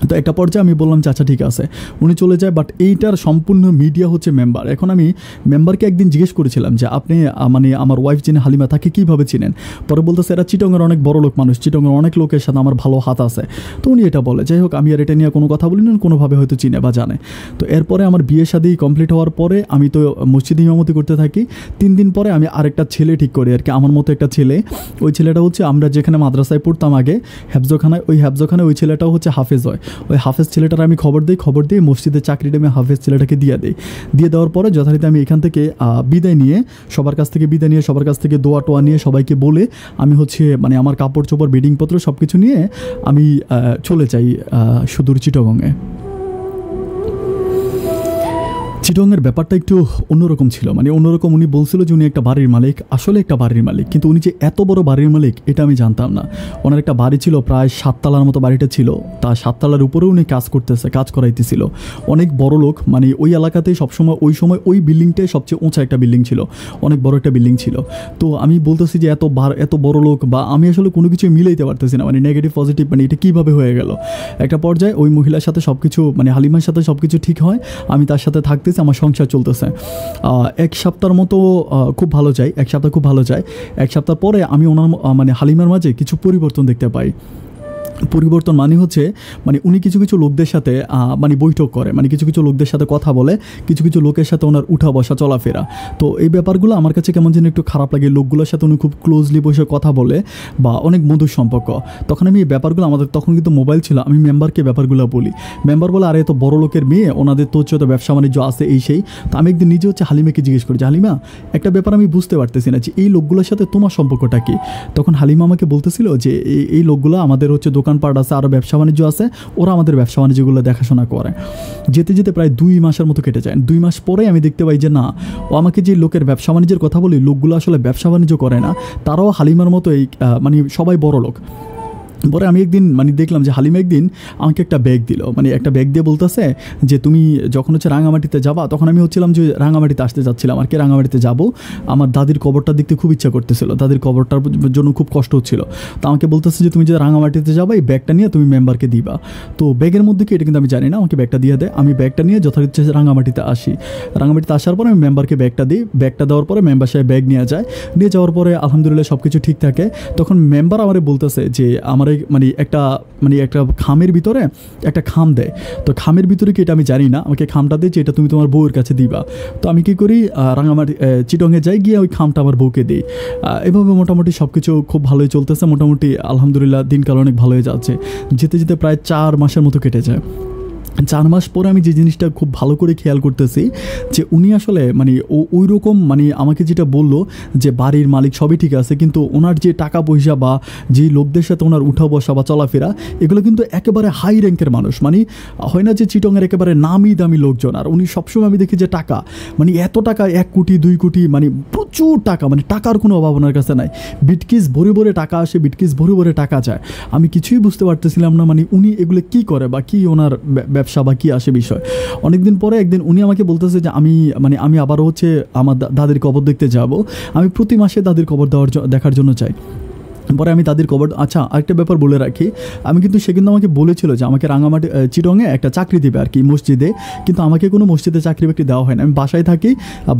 তো একটা পর্যায়ে আমি বললাম যে আচ্ছা ঠিক আছে, উনি চলে যায়। বাট এইটার সম্পূর্ণ মিডিয়া হচ্ছে মেম্বার। এখন আমি মেম্বারকে একদিন জিজ্ঞেস করেছিলাম যে আপনি মানে আমার ওয়াইফ যিনি হালিমা তাকে কীভাবে চিনেন? পরে বলতেছে এরা চিটংয়ের অনেক বড় লোক মানুষ, চিটংয়ের অনেক লোকের সাথে আমার ভালো হাত আছে। তো উনি এটা বলে। যাই হোক, আমি আর এটা নিয়ে কোনো কথা বলি না, কোনোভাবে হয়তো চিনে বা জানে। তো এরপরে আমার বিয়ে শাদী কমপ্লিট হওয়ার পরে আমি তো মসজিদে ইমামতি করতে থাকি। 3 দিন পরে আমি আরেকটা ছেলে ঠিক করি আর কি, আমার মতো একটা ছেলে। ওই ছেলেটা হচ্ছে আমরা যেখানে মাদ্রাসায় পড়তাম আগে হেফজোখানায়, ওই হেফজোখানায় ওই ছেলেটাও হচ্ছে হাফেজ হয়। ওই হাফেজ ছেলেটার আমি খবর দিয়ে মসজিদে চাকরিটা আমি হাফেজ ছেলেটাকে দিয়ে দেওয়ার পরে যথারীতি আমি এখান থেকে বিদায় নিয়ে সবার কাছ থেকে দোয়া টোয়া নিয়ে সবাইকে বলে আমি হচ্ছে মানে আমার কাপড় চোপড় বেডিংপত্র সব কিছু নিয়ে আমি চলে যাই সুদূর চিটাগংয়ে। চিটংয়ের ব্যাপারটা একটু অন্যরকম ছিল, মানে অন্যরকম। উনি বলছিল যে উনি একটা বাড়ির মালিক, আসলে একটা বাড়ির মালিক, কিন্তু উনি যে এত বড় বাড়ির মালিক এটা আমি জানতাম না। ওনার একটা বাড়ি ছিল, প্রায় 7 তলার মতো বাড়িটা ছিল, তা 7 তলার উপরেও উনি কাজ করাইতেছিল। অনেক বড় লোক, মানে ওই এলাকাতেই সবসময় ওই সময় ওই বিল্ডিংটাই সবচেয়ে উঁচা একটা বিল্ডিং ছিল, অনেক বড় একটা বিল্ডিং ছিল। তো আমি বলতেছি যে এত বড় লোক, বা আমি আসলে কোনো কিছু মিলাইতে পারতেছি না, মানে নেগেটিভ পজিটিভ, মানে এটা কীভাবে হয়ে গেল। একটা পর্যায়ে ওই মহিলার সাথে সব কিছু, মানে হালিমার সাথে সব কিছু ঠিক হয়, আমি তার সাথে থাকতে আমার সংসার চলতেছে। 1 সপ্তাহের মতো খুব ভালো যায়, 1 সপ্তাহ খুব ভালো যায়। 1 সপ্তাহ পরে আমি ওনার মানে হালিমার মাঝে কিছু পরিবর্তন দেখতে পাই। পরিবর্তন মানে হচ্ছে মানে উনি কিছু লোকদের সাথে মানে বৈঠক করে, মানে কিছু লোকদের সাথে কথা বলে, কিছু লোকের সাথে ওনার উঠা বসা চলাফেরা। তো এই ব্যাপারগুলো আমার কাছে কেমন যেন একটু খারাপ লাগে। লোকগুলোর সাথে উনি খুব ক্লোজলি বসে কথা বলে বা অনেক মধুর সম্পর্ক। তখন আমি এই ব্যাপারগুলো, আমাদের তখন কিন্তু মোবাইল ছিল, আমি মেম্বারকে ব্যাপারগুলো বলি। মেম্বার বলে আরে এত বড় লোকের মেয়ে, ওনাদের তো হচ্ছে ব্যবসা বাণিজ্য আছে এই সেই। তো আমি একদিন নিজে হচ্ছে হালিমাকে জিজ্ঞেস করি যে হালিমা, একটা ব্যাপার আমি বুঝতে পারতেছি না যে এই লোকগুলোর সাথে তোমার সম্পর্কটা কি? তখন হালিমা আমাকে বলতেছিল যে এই লোকগুলো আমাদের হচ্ছে দোকানপাট আছে, আরও ব্যবসা বাণিজ্য আছে, ওরা আমাদের ব্যবসা বাণিজ্যগুলো দেখাশোনা করে। যেতে প্রায় 2 মাসের মতো কেটে যায়। 2 মাস পরে আমি দেখতে পাই যে না, ও আমাকে যে লোকের ব্যবসা বাণিজ্যের কথা বলি, লোকগুলো আসলে ব্যবসা বাণিজ্য করে না, তারাও হালিমার মতো এই মানে সবাই বড় লোক। পরে আমি একদিন মানে দেখলাম যে হালিমা একদিন আমাকে একটা ব্যাগ দিল, মানে একটা ব্যাগ দিয়ে বলতেছে যে তুমি যখন হচ্ছে রাঙামাটিতে যাবা, তখন আমি হচ্ছিলাম যে রাঙামাটিতে আসতে যাচ্ছিলাম আর কি, রাঙামাটিতে যাব। আমার দাদির কবরটা দেখতে খুব ইচ্ছা করতেছিল, দাদির কবরটার জন্য খুব কষ্ট হচ্ছিল। তো আমাকে বলতেছে যে তুমি যে রাঙামাটিতে যাবা, এই ব্যাগটা নিয়ে তুমি মেম্বারকে দিবা। তো ব্যাগের মধ্যে কি এটা কিন্তু আমি জানি না, আমাকে ব্যাগটা দিয়ে দেয়। আমি ব্যাগটা নিয়ে যথারীতি রাঙামাটিতে আসি। রাঙামাটিতে আসার পরে আমি মেম্বারকে ব্যাগটা দিই। ব্যাগটা দেওয়ার পরে মেম্বার সাহেব ব্যাগ নিয়ে যায়। নিয়ে যাওয়ার পরে আলহামদুলিল্লাহ সব কিছু ঠিক থাকে। তখন মেম্বার আমারে বলতেছে যে আমার মানে একটা খামের ভিতরে একটা খাম দেয়। তো খামের ভিতরে কি এটা আমি জানি না, আমাকে খামটা দিয়ে যে এটা তুমি তোমার বউয়ের কাছে দিবা। তো আমি কি করি, রাঙামাটি চিটংয়ে যাই, গিয়ে ওই খামটা আমার বউকে দিই। এভাবে মোটামুটি সব কিছু খুব ভালোই চলতেছে, মোটামুটি আলহামদুলিল্লাহ দিনকাল অনেক ভালো হয়ে যাচ্ছে। যেতে প্রায় 4 মাসের মতো কেটে যায়। 4 মাস পরে আমি যে জিনিসটা খুব ভালো করে খেয়াল করতেছি যে উনি আসলে মানে ওই রকম মানে আমাকে যেটা বললো যে বাড়ির মালিক সবই ঠিক আছে, কিন্তু ওনার যে টাকা পয়সা বা যেই লোকদের সাথে ওনার উঠা বসা বা চলাফেরা, এগুলো কিন্তু একেবারে হাই র্যাঙ্কের মানুষ। মানে হয় না যে চিটংয়ের একেবারে নামি দামি লোকজন, আর উনি সবসময় আমি দেখি যে টাকা, মানে এত টাকা, 1 কোটি 2 কোটি, মানে প্রচুর টাকা, মানে টাকার কোনো অভাব ওনার কাছে নাই। বিটকিস ভরে টাকা আসে, বিটকিস ভরে টাকা যায়। আমি কিছুই বুঝতে পারতেছিলাম না মানে উনি এগুলো কী করে বা কী ওনার ব্যবসা বা কী আসে বিষয়। অনেকদিন পরে একদিন উনি আমাকে বলতেছে যে আমি আবারও হচ্ছে আমার দাদির কবর দেখতে যাব। আমি প্রতি মাসে দাদির কবর দেখার জন্য চাই। পরে আমি তাদের কবর, আচ্ছা আরেকটা ব্যাপার বলে রাখি, আমি কিন্তু সে কিন্তু আমাকে বলেছিল যে আমাকে রাঙামাটি চিটংয়ে একটা চাকরি দেবে আর কি মসজিদে, কিন্তু আমাকে কোনো মসজিদে চাকরি বাকরি দেওয়া হয় না। আমি বাসায় থাকি,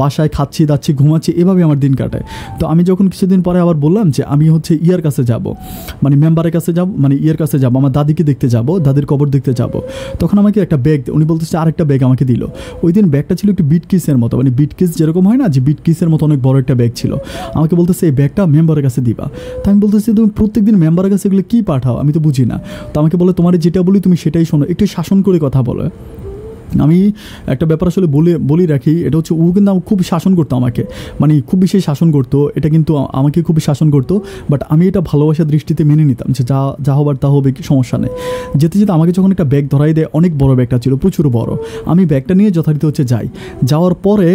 বাসায় খাচ্ছি দাচ্ছি ঘুমাচ্ছি, এভাবে আমার দিন কাটায়। তো আমি যখন কিছুদিন পরে আবার বললাম যে আমি হচ্ছে ইয়ার কাছে যাব, মানে মেম্বারের কাছে যাব, মানে ইয়ের কাছে যাব, আমার দাদিকে দেখতে যাব, দাদির কবর দেখতে যাব, তখন আমাকে একটা ব্যাগ, উনি বলতেছে আরেকটা ব্যাগ আমাকে দিল। ওই দিন ব্যাগটা ছিল একটু বিটকিসের মতো, মানে বিটকিস যেরকম হয় না, যে বিটকিসের মতো অনেক বড় একটা ব্যাগ ছিল। আমাকে বলতেছে এই ব্যাগটা মেম্বারের কাছে দিবা। তো আমি বলতেছি তুমি প্রত্যেকদিন মেম্বারের কাছে এগুলো কী পাঠাও, আমি তো বুঝি না। তো আমাকে বলে তোমার যেটা বলি তুমি সেটাই শোনো, একটু শাসন করে কথা বলো। আমি একটা ব্যাপার আসলে বলি রাখি, এটা হচ্ছে ও কিন্তু খুব শাসন করতো আমাকে, মানে খুব বেশি শাসন করতো, এটা কিন্তু আমাকে খুবই শাসন করতো। বাট আমি এটা ভালোবাসার দৃষ্টিতে মেনে নিতাম যে যা হবার তা হবে, সমস্যা নেই। যেতে যেতে আমাকে যখন একটা ব্যাগ ধরাই দেয়, অনেক বড় ব্যাগটা ছিল, প্রচুর বড়, আমি ব্যাগটা নিয়ে যথারীতি হচ্ছে যাই। যাওয়ার পরে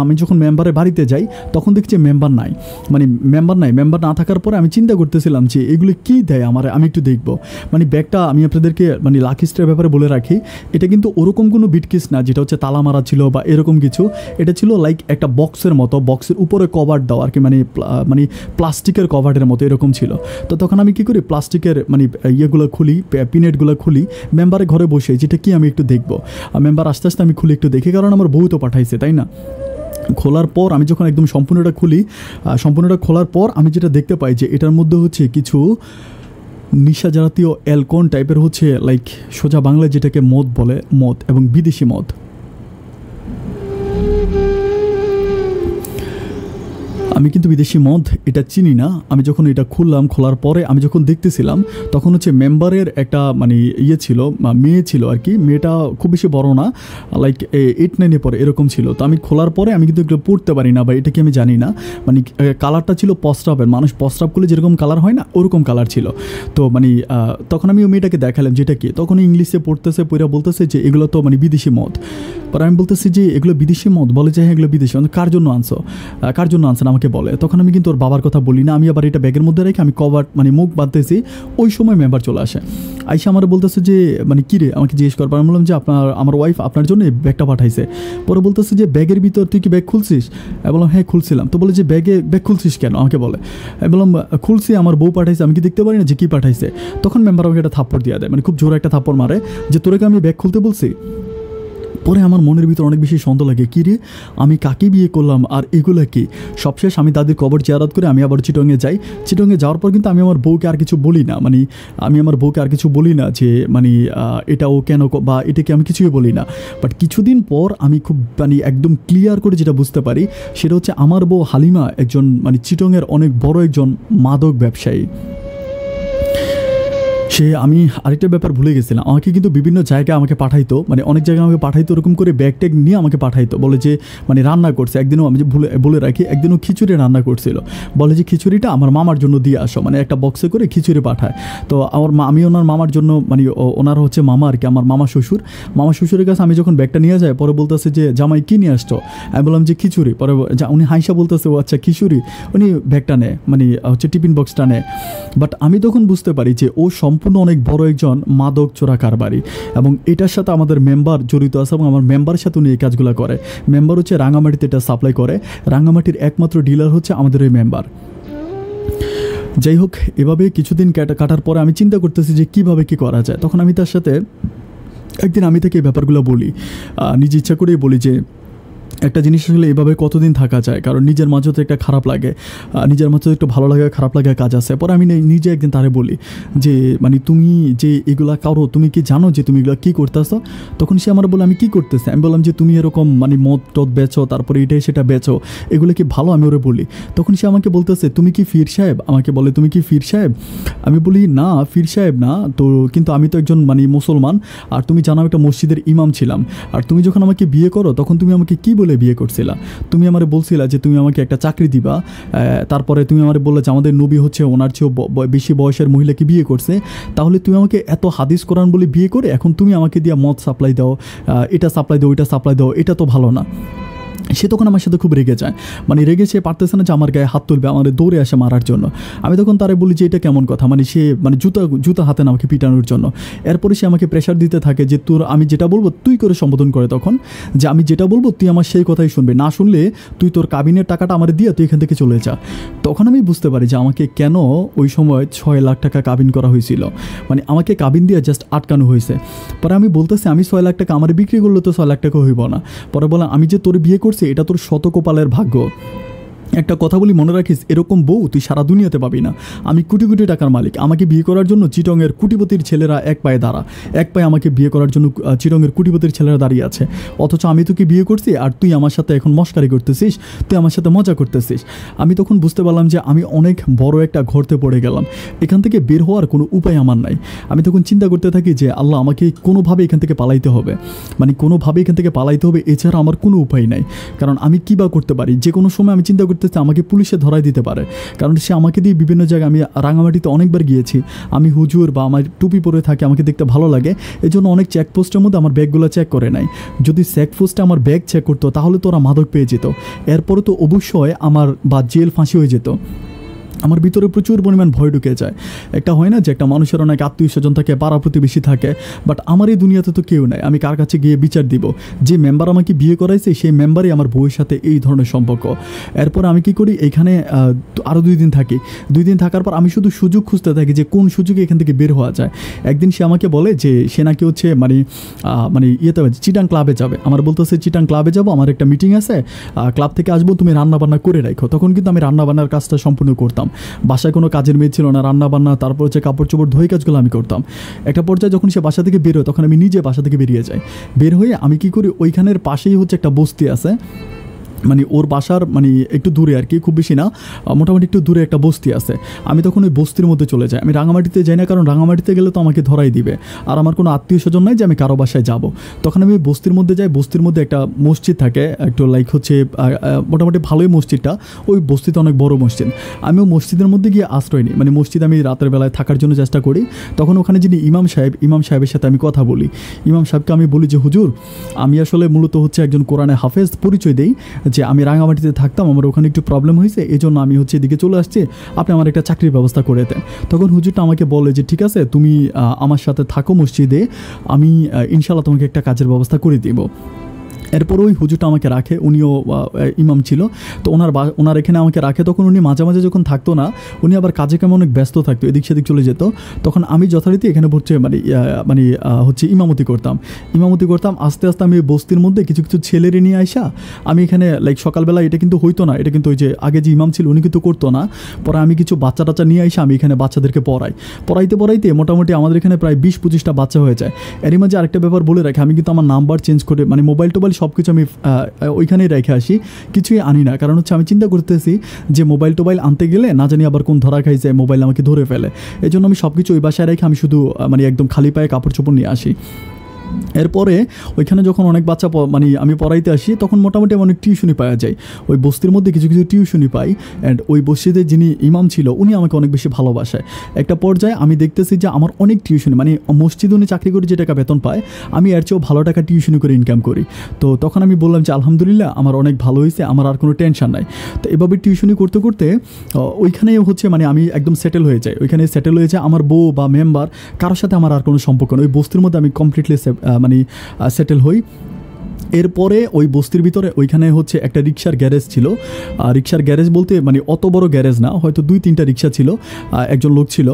আমি যখন মেম্বারের বাড়িতে যাই তখন দেখছি মেম্বার নাই, মানে মেম্বার না থাকার পরে আমি চিন্তা করতেছিলাম যে এগুলো কী দেয় আমার, আমি একটু দেখবো। মানে ব্যাগটা আমি আপনাদেরকে মানে লাকি স্টারের ব্যাপারে বলে রাখি, এটা কিন্তু ওরকম কোনো বিটকেস না যেটা হচ্ছে তালা মারা ছিল বা এরকম কিছু। এটা ছিল লাইক একটা বক্সের মতো, বক্সের উপরে কভার দেওয়া আর কি, মানে প্লাস্টিকের কভারের মতো এরকম ছিল। তো তখন আমি কী করি, প্লাস্টিকের মানে ইয়েগুলো খুলি, পিনেটগুলো খুলি, মেম্বারের ঘরে বসে যেটা কি আমি একটু দেখবো। মেম্বার আস্তে আস্তে আমি খুলে একটু দেখি, কারণ আমার বউ তো পাঠাইছে, তাই না। খোলার পর আমি যখন একদম সম্পূর্ণটা খোলার পর আমি যেটা দেখতে পাই যে এটার মধ্যে হচ্ছে কিছু নিশা জাতীয় অ্যালকোহল টাইপের হচ্ছে, লাইক সোজা বাংলায় যেটাকে মদ বলে, মদ এবং বিদেশি মদ। আমি কিন্তু বিদেশি মদ এটা চিনি না। আমি যখন এটা খোলার পরে আমি যখন দেখতেছিলাম তখন হচ্ছে মেম্বারের একটা মানে ইয়ে ছিল, মেয়ে ছিল আর কি। মেয়েটা খুব বেশি বড় না, লাইক 8-9 পরে এরকম ছিল। তো আমি খোলার পরে আমি কিন্তু এগুলো পড়তে পারি না বা এটা কি আমি জানি না, মানে কালারটা ছিল প্রস্রাবের, মানুষ প্রস্রাব করলে যেরকম কালার হয় না ওরকম কালার ছিল। তো মানে তখন আমি ওই মেয়েটাকে দেখালাম যেটা কি, তখন ইংলিশে পড়তেছে, পড়া বলতেছে যে এগুলো তো মানে বিদেশি মদ। পরে আমি বলতেছি যে এগুলো বিদেশি মদ, বলে যে হ্যাঁ এগুলো বিদেশি মদ। কার জন্য আনছেন আমাকে বলে। তখন আমি কিন্তু ওর বাবার কথা বলি না, আমি আবার এটা ব্যাগের মধ্যে রেখে আমি কভার মানে মুখ বাঁধতেছি। ওই সময় মেম্বার চলে আসে, আইসা আমার বলতেছে যে মানে কী রে, আমাকে জিজ্ঞেস করবার। আমি বললাম যে আমার ওয়াইফ আপনার জন্য ব্যাগটা পাঠাইছে। পরে বলতেছে যে ব্যাগের ভিতর তুই কি ব্যাগ খুলছিস? আমি বললাম হ্যাঁ খুলছিলাম। তো বলে যে ব্যাগ খুলছিস কেন আমাকে বলে। আমি বললাম খুলছি, আমার বউ পাঠাইছে, আমি কি দেখতে পারি না যে কী পাঠাইছে? তখন মেম্বার আমাকে একটা থাপ্পড় দিয়ে দেয়, মানে খুব জোরে একটা থাপ্পড় মারে যে তোরে কি আমি ব্যাগ খুলতে বলছি? পরে আমার মনের ভিতর অনেক বেশি সন্দেহ লাগে, কী রে আমি কাকে বিয়ে করলাম আর এগুলো কি। সবশেষ আমি দাদির কবর জিয়ারত করে আমি আবার চিটংয়ে যাই। চিটংয়ে যাওয়ার পর কিন্তু আমি আমার বউকে আর কিছু বলি না, মানে আমি আমার বউকে আর কিছু বলি না যে মানে এটা ও কেন বা এটাকে আমি কিছুই বলি না। বাট কিছুদিন পর আমি খুব মানে একদম ক্লিয়ার করে যেটা বুঝতে পারি সেটা হচ্ছে আমার বউ হালিমা একজন মানে চিটংয়ের অনেক বড় একজন মাদক ব্যবসায়ী। আমি আরেকটা ব্যাপার ভুলে গেছিলাম, আমাকে কিন্তু বিভিন্ন জায়গায় আমাকে পাঠাইতো, মানে অনেক জায়গায় আমাকে পাঠাইতো এরকম করে ব্যাগ ট্যাগ নিয়ে আমাকে পাঠাইতো, বলে যে মানে রান্না করছে। একদিনও আমি যে বলে রাখি, একদিনও খিচুড়ি রান্না করছিল, বলে যে খিচুড়িটা আমার মামার জন্য দিয়ে আসো, মানে একটা বক্সে করে খিচুড়ি পাঠায়। তো আমি ওনার মামার জন্য, মানে ওনার হচ্ছে মামা আর কি, আমার মামা শ্বশুরের কাছে আমি যখন ব্যাগটা নিয়ে যাই, পরে বলতেছে যে জামাই কী নিয়ে আসছো? আমি বললাম যে খিচুড়ি। পরে উনি হাইসা বলতেছে ও আচ্ছা খিচুড়ি। উনি ব্যাগটা নেয়, মানে হচ্ছে টিফিন বক্সটা নেয়। বাট আমি তখন বুঝতে পারি যে ও সম্পূর্ণ অনেক বড় একজন মাদক চোরা কারবারি, এবং এটার সাথে আমাদের মেম্বার জড়িত আছে, এবং আমার মেম্বারের সাথে উনি এই কাজগুলো করে। মেম্বার হচ্ছে রাঙামাটিতে এটা সাপ্লাই করে, রাঙামাটির একমাত্র ডিলার হচ্ছে আমাদের ওই মেম্বার। যাই হোক, এভাবে কিছুদিন কাটার পরে আমি চিন্তা করতেছি যে কীভাবে কী করা যায়। তখন আমি তার সাথে একদিন আমি তাকে এই ব্যাপারগুলো বলি, নিজে ইচ্ছা করেই বলি যে একটা জিনিস আসলে এভাবে কতদিন থাকা যায়, কারণ নিজের মাঝে তো একটা খারাপ লাগে, নিজের মাঝে একটু ভালো লাগে খারাপ লাগার কাজ আছে। পরে আমি নিজে একদিন তারে বলি যে মানে তুমি যে এগুলা কারো, তুমি কি জানো যে তুমি এগুলো কী করতেছ? তখন সে আমার বলে আমি কী করতেছি? আমি বললাম যে তুমি এরকম মানে মদ টদ বেচো, তারপরে এটাই সেটা বেচো, এগুলো কি ভালো? আমি ওরে বলি। তখন সে আমাকে বলতেছে তুমি কি ফির সাহেব? আমাকে বলে তুমি কি ফির সাহেব? আমি বলি না ফির সাহেব না তো, কিন্তু আমি তো একজন মানে মুসলমান, আর তুমি জানো একটা মসজিদের ইমাম ছিলাম। আর তুমি যখন আমাকে বিয়ে করো তখন তুমি আমাকে কী বলে বিয়ে করছিলা? তুমি আমারে বলছিলা যে তুমি আমাকে একটা চাকরি দিবা, তারপরে তুমি আমারে বললে যে আমাদের নবী হচ্ছে ওনার চেয়েও বেশি বয়সের মহিলাকে বিয়ে করছে, তাহলে তুমি আমাকে এত হাদিস কোরআন বলে বিয়ে করে এখন তুমি আমাকে দিয়া মদ সাপ্লাই দাও, এটা সাপ্লাই দাও, ওইটা সাপ্লাই দাও, এটা তো ভালো না। সে তখন আমার সাথে খুব রেগে যায়, মানে রেগে সে পারতেছে না যে আমার গায়ে হাত তুলবে, আমার দৌড়ে আসে মারার জন্য। আমি তখন তারে বলি যে এটা কেমন কথা, মানে সে মানে জুতা হাতে না আমাকে পিটানোর জন্য। এরপরে সে আমাকে প্রেশার দিতে থাকে যে আমি যেটা বলবো তুই করে সম্বোধন করে, তখন যে আমি যেটা বলবো তুই আমার সেই কথাই শুনবে, না শুনলে তুই তোর কাবিনের টাকাটা আমার দিয়ে তুই এখান থেকে চলে যা। তখন আমি বুঝতে পারি যে আমাকে কেন ওই সময় 6 লাখ টাকা কাবিন করা হয়েছিল, মানে আমাকে কাবিন দিয়ে জাস্ট আটকানো হয়েছে। পরে আমি বলতেছি আমি 6 লাখ টাকা আমার বিক্রি করলে তো 6 লাখ টাকা হইব না। পরে বললাম আমি যে তোর বিয়ে করছি এটা তোর শত কপালের ভাগ্য, একটা কথা বলি, মনে রাখিস, এরকম বউ তুই সারা দুনিয়াতে পাবি না। আমি কোটি কোটি টাকার মালিক, আমাকে বিয়ে করার জন্য চিটংয়ের কোটিপতির ছেলেরা এক পায়ে দাঁড়া, এক পায়ে আমাকে বিয়ে করার জন্য চিটংয়ের কোটিপতির ছেলেরা দাঁড়িয়ে আছে। অথচ আমি তোকে বিয়ে করছি আর তুই আমার সাথে এখন মস্কারি করতেছিস, তুই আমার সাথে মজা করতেছিস। আমি তখন বুঝতে পারলাম যে আমি অনেক বড় একটা ঘরতে পড়ে গেলাম, এখান থেকে বের হওয়ার কোনো উপায় আমার নাই। আমি তখন চিন্তা করতে থাকি যে আল্লাহ, আমাকে কোনোভাবে এখান থেকে পালাইতে হবে, মানে কোনোভাবে এখান থেকে পালাইতে হবে, এছাড়া আমার কোনো উপায় নাই। কারণ আমি কী বা করতে পারি, যে কোনো সময় আমি চিন্তা করতেছি আমাকে পুলিশে ধরাই দিতে পারে, কারণ সে আমাকে দিয়ে বিভিন্ন জায়গায়, আমি রাঙামাটিতে অনেকবার গিয়েছি, আমি হুজুর বা আমার টুপি পরে থাকি, আমাকে দেখতে ভালো লাগে, এই জন্য অনেক চেকপোস্টের মধ্যে আমার ব্যাগগুলো চেক করে নাই। যদি চেকপোস্টে আমার ব্যাগ চেক করতো তাহলে তো ওরা মাদক পেয়ে যেত, এরপরে তো অবশ্যই আমার বা জেল ফাঁসি হয়ে যেত। আমার ভিতরে প্রচুর পরিমাণ ভয় ঢুকে যায়। একটা হয় না যে একটা মানুষের অনেক আত্মীয় স্বজন থাকে, পাড়া প্রতিবেশী থাকে, বাট আমার এই দুনিয়াতে তো কেউ নাই। আমি কার কাছে গিয়ে বিচার দিব? যে মেম্বার আমাকে বিয়ে করাইছে সেই মেম্বারই আমার বউয়ের সাথে এই ধরনের সম্পর্ক। এরপর আমি কি করি, এখানে আরও 2 দিন থাকি। 2 দিন থাকার পর আমি শুধু সুযোগ খুঁজতে থাকি যে কোন সুযোগে এখান থেকে বের হওয়া যায়। একদিন সে আমাকে বলে যে সে নাকি হচ্ছে মানে ইয়েতে চিটাং ক্লাবে যাবে। আমার বলতেছে চিটাং ক্লাবে যাবো, আমার একটা মিটিং আছে, ক্লাব থেকে আসবো, তুমি রান্নাবান্না করে রাখো। তখন কিন্তু আমি রান্নাবান্নার কাজটা সম্পূর্ণ করতাম, বাসায় কোনো কাজের মেয়ে ছিল না, রান্নাবান্না তারপর হচ্ছে কাপড় চোপড় ধোয় কাজগুলো আমি করতাম। একটা পর্যায়ে যখন সে বাসা থেকে বের হয় তখন আমি নিজে বাসা থেকে বেরিয়ে যাই। বের হয়ে আমি কি করি, ওইখানের পাশেই হচ্ছে একটা বস্তি আছে, মানে ওর বাসার মানে একটু দূরে আর কি, খুব বেশি না, মোটামুটি একটু দূরে একটা বস্তি আছে। আমি তখন ওই বস্তির মধ্যে চলে যাই। আমি রাঙামাটিতে যাই না, কারণ রাঙামাটিতে গেলে তো আমাকে ধরাই দিবে, আর আমার কোনো আত্মীয় স্বজন নাই যে আমি কারো বাসায় যাব। তখন আমি বস্তির মধ্যে যাই। বস্তির মধ্যে একটা মসজিদ থাকে, একটু লাইক হচ্ছে মোটামুটি ভালোই মসজিদটা, ওই বস্তিতে অনেক বড় মসজিদ। আমিও মসজিদের মধ্যে গিয়ে আশ্রয় নিই, মানে মসজিদ আমি রাতের বেলায় থাকার জন্য চেষ্টা করি। তখন ওখানে যিনি ইমাম সাহেবের সাথে আমি কথা বলি। ইমাম সাহেবকে আমি বলি যে হুজুর, আমি আসলে মূলত হচ্ছে একজন কোরআনে হাফেজ, পরিচয় দেই যে আমি রাঙামাটিতে থাকতাম, আমার ওখানে একটু প্রবলেম হয়েছে, এই জন্য আমি হচ্ছে এদিকে চলে আসছি, আপনি আমার একটা চাকরির ব্যবস্থা করে দেন। তখন হুজুরটা আমাকে বলে যে ঠিক আছে, তুমি আমার সাথে থাকো মসজিদে, আমি ইনশাল্লাহ তোমাকে একটা কাজের ব্যবস্থা করে দিব। এরপর ওই হুজুরটা আমাকে রাখে, উনিও ইমাম ছিল, তো ওনার এখানে আমাকে রাখে। তখন উনি মাঝে মাঝে যখন থাকতো না, উনি আবার কাজে কেমন অনেক ব্যস্ত থাকতো, এদিক সেদিক চলে যেত। তখন আমি যথারীতি এখানে হচ্ছে ইমামতি করতাম। আস্তে আস্তে আমি বস্তির মধ্যে কিছু কিছু ছেলেরে নিয়ে আসা, আমি এখানে লাইক সকালবেলা, এটা কিন্তু হইতো না, এটা কিন্তু ওই যে আগে যে ইমাম ছিল উনি কিন্তু করতো না। পরে আমি কিছু বাচ্চা টাচ্চা নিয়ে আসা, আমি এখানে বাচ্চাদেরকে পড়াইতে মোটামুটি আমাদের এখানে প্রায় 20-25টা বাচ্চা হয়ে যায়। এরই মাঝে আরেকটা ব্যাপার বলে রাখি, আমি কিন্তু আমার নাম্বার চেঞ্জ করে, মানে মোবাইল সব কিছু আমি ওইখানেই রেখে আসি, কিছুই আনি না। কারণ হচ্ছে আমি চিন্তা করতেছি যে মোবাইল আনতে গেলে না জানি আবার কোন ধরা খাই যায়, মোবাইল আমাকে ধরে ফেলে। এই জন্য আমি সব কিছু ওই বাসায় রেখে আমি শুধু একদম খালি পায়ে কাপড় চোপড় নিয়ে আসি। এরপরে ওইখানে যখন অনেক বাচ্চা আমি পড়াইতে আসি, তখন মোটামুটি অনেক টিউশনি পাওয়া যায়। ওই বস্তির মধ্যে কিছু কিছু টিউশনি পাই, অ্যান্ড ওই বস্তিতে যিনি ইমাম ছিল উনি আমাকে অনেক বেশি ভালোবাসায়। একটা পর্যায়ে আমি দেখতেছি যে আমার অনেক টিউশনি, মানে মসজিদে উনি চাকরি করে যে টাকা বেতন পায়, আমি এর চেয়েও ভালো টাকা টিউশনি করে ইনকাম করি। তো তখন আমি বললাম যে আলহামদুলিল্লাহ, আমার অনেক ভালো হয়েছে, আমার আর কোনো টেনশন নাই। তো এভাবে টিউশনি করতে করতে ওইখানে হচ্ছে আমি একদম সেটেল হয়ে যাই। আমার বউ বা মেম্বার কারোর সাথে আমার আর কোনো সম্পর্ক নেই। ওই বস্তির মধ্যে আমি কমপ্লিটলি সেটেল হই। এরপরে ওই বস্তির ভিতরে ওইখানে হচ্ছে একটা রিক্সার গ্যারেজ ছিল। রিক্সার গ্যারেজ বলতে অত বড় গ্যারেজ না, হয়তো 2-3টা রিক্সা ছিল। একজন লোক ছিল,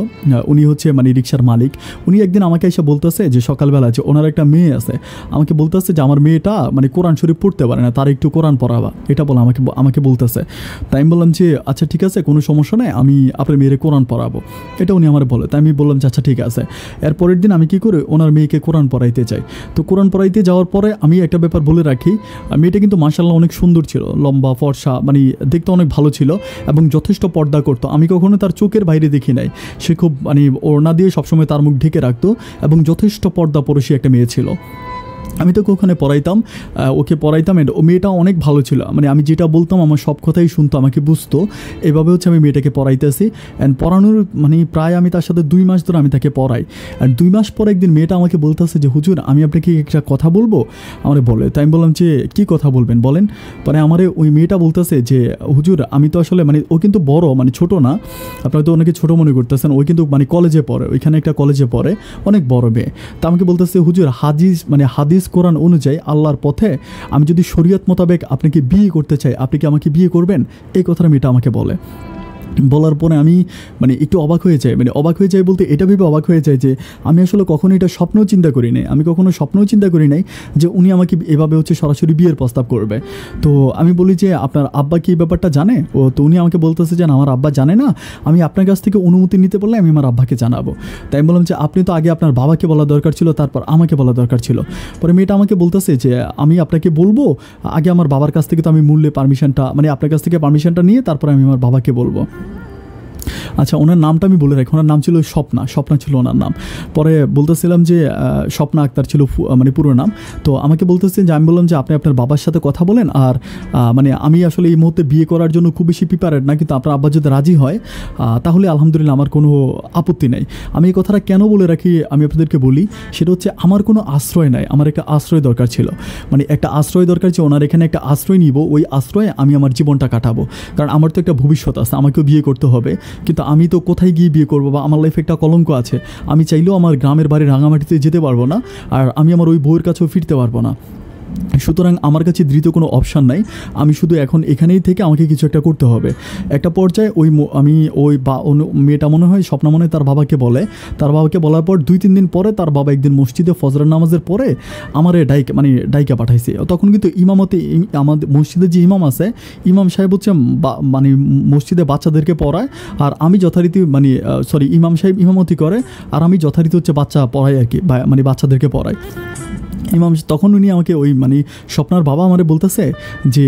উনি হচ্ছে রিক্সার মালিক। উনি একদিন আমাকে এসে বলতেছে যে সকালবেলা যে ওনার একটা মেয়ে আছে, আমাকে বলতেছে যে আমার মেয়েটা কোরআন শরীফ পড়তে পারে না, তার একটু কোরআন পড়াবা, এটা বলে আমাকে বলতেছে। তাই আমি বললাম যে আচ্ছা ঠিক আছে, কোনো সমস্যা নেই, আমি আপনার মেয়েরে কোরআন পড়াবো, এটা উনি আমার বলে। তাই আমি বললাম যে আচ্ছা ঠিক আছে। এরপরের দিন আমি কি করে ওনার মেয়েকে কোরআন পড়াইতে চাই। তো কোরআন পড়াইতে যাওয়ার পরে আমি একটা ব্যাপার বলে রাখি, মেয়েটা কিন্তু মাশাআল্লাহ অনেক সুন্দর ছিল, লম্বা ফর্সা, দেখতে অনেক ভালো ছিল এবং যথেষ্ট পর্দা করতো। আমি কখনো তার চোখের বাইরে দেখি নাই। সে খুব ওড়না দিয়ে সবসময় তার মুখ ঢেকে রাখতো এবং যথেষ্ট পর্দা পরশী একটা মেয়ে ছিল। আমি তোকে ওখানে ওকে পড়াইতাম। ও মেয়েটা অনেক ভালো ছিল, আমি যেটা বলতাম আমার সব কথাই শুনতো, আমাকে বুঝতো। এভাবে হচ্ছে আমি মেয়েটাকে পড়াইতেছি, অ্যান্ড পড়ানোর প্রায় আমি তার সাথে 2 মাস ধরে আমি তাকে পড়াই। আর 2 মাস পর একদিন মেয়েটা আমাকে বলতেছে যে হুজুর, আমি আপনাকে একটা কথা বলবো, আমার বলে। তাই আমি বললাম যে কী কথা বলবেন, বলেন। পরে ওই মেয়েটা বলতেছে যে হুজুর, আমি তো আসলে ও কিন্তু বড়, ছোট না, আপনারা তো অনেকে ছোট মনে করতেছেন, ওই কিন্তু কলেজে পড়ে, ওইখানে একটা কলেজে পড়ে, অনেক বড় মেয়ে। তা আমাকে বলতেছে হুজুর, হাদিস কোরআন অনুযায়ী আল্লাহর পথে আমি যদি শরীয়ত মোতাবেক আপনাকে বিয়ে করতে চাই, আপনি কি আমাকে বিয়ে করবেন? এই কথাটা মেয়েটা আমাকে বলে। বলার পরে আমি মানে একটু অবাক হয়ে যাই, মানে অবাক হয়ে যাই বলতে এটা ভেবে অবাক হয়ে যায় যে আমি আসলে কখনো এটা স্বপ্নেও চিন্তা করি নাই, আমি কখনো স্বপ্নেও চিন্তা করি নাই যে উনি আমাকে এভাবে হচ্ছে সরাসরি বিয়ের প্রস্তাব করবে। তো আমি বলি যে আপনার আব্বা কি এই ব্যাপারটা জানে? তো উনি আমাকে বলতেছে যে না, আমার আব্বা জানে না, আমি আপনার কাছ থেকে অনুমতি নিতে পারলে আমি আমার আব্বাকে জানাবো। তাই আমি বললাম যে আপনি তো আগে আপনার বাবাকে বলা দরকার ছিল, তারপর আমাকে বলা দরকার ছিল। পরে মেয়েটা আমাকে বলতেছে যে আমি আপনাকে বলবো, আগে আমার বাবার কাছ থেকে তো আমি মূল্যে পারমিশনটা, মানে আপনার কাছ থেকে পারমিশনটা নিয়ে তারপর আমি আমার বাবাকে বলবো। আচ্ছা, ওনার নামটা আমি বলে রাখি, ওনার নাম ছিল স্বপ্না, স্বপ্না ছিল ওনার নাম। পরে বলতেছিলাম যে স্বপ্না আক্তার ছিল মানে পুরো নাম। তো আমাকে বলতেছেন যে আমি বললাম যে আপনি আপনার বাবার সাথে কথা বলেন, আর মানে আমি আসলে এই মুহূর্তে বিয়ে করার জন্য খুব বেশি প্রিপারেড না, কিন্তু আপনার আব্বা যদি রাজি হয় তাহলে আলহামদুলিল্লাহ আমার কোনো আপত্তি নাই। আমি এই কথাটা কেন বলে রাখি আমি আপনাদেরকে বলি, সেটা হচ্ছে আমার কোনো আশ্রয় নাই, আমার একটা আশ্রয় দরকার ছিল, মানে একটা আশ্রয় দরকার যে ওনার এখানে একটা আশ্রয় নিব, ওই আশ্রয়ে আমি আমার জীবনটা কাটাবো। কারণ আমার তো একটা ভবিষ্যৎ আছে, আমাকেও বিয়ে করতে হবে, কিন্তু আমি তো কোথায় গিয়ে বিয়ে করবো, বা আমার লাইফে একটা কলঙ্ক আছে, আমি চাইলেও আমার গ্রামের বাড়ি রাঙামাটিতে যেতে পারবো না, আর আমি আমার ওই বউয়ের কাছেও ফিরতে পারবো না। সুতরাং আমার কাছে দ্রুত কোনো অপশান নাই, আমি শুধু এখন এখানেই থেকে আমাকে কিছু একটা করতে হবে। একটা পর্যায়ে আমি মেয়েটা মনে হয় স্বপ্ন মনে হয় তার বাবাকে বলে, তার বাবাকে বলার পর 2-3 দিন পরে তার বাবা একদিন মসজিদে ফজরের নামাজের পরে আমার ডাইকা পাঠাইছে। তখন কিন্তু ইমামতে আমাদের মসজিদে যে ইমাম আছে, ইমাম সাহেব হচ্ছে মানে মসজিদে বাচ্চাদেরকে পড়ায়, আর আমি যথারীতি ইমাম সাহেব ইমামতি করে, আর আমি যথারীতি হচ্ছে বাচ্চা পড়াই আর কি, মানে বাচ্চাদেরকে পড়াই। ইমাম তখন উনি আমাকে ওই মানে স্বপ্নার বাবা আমারে বলতেছে যে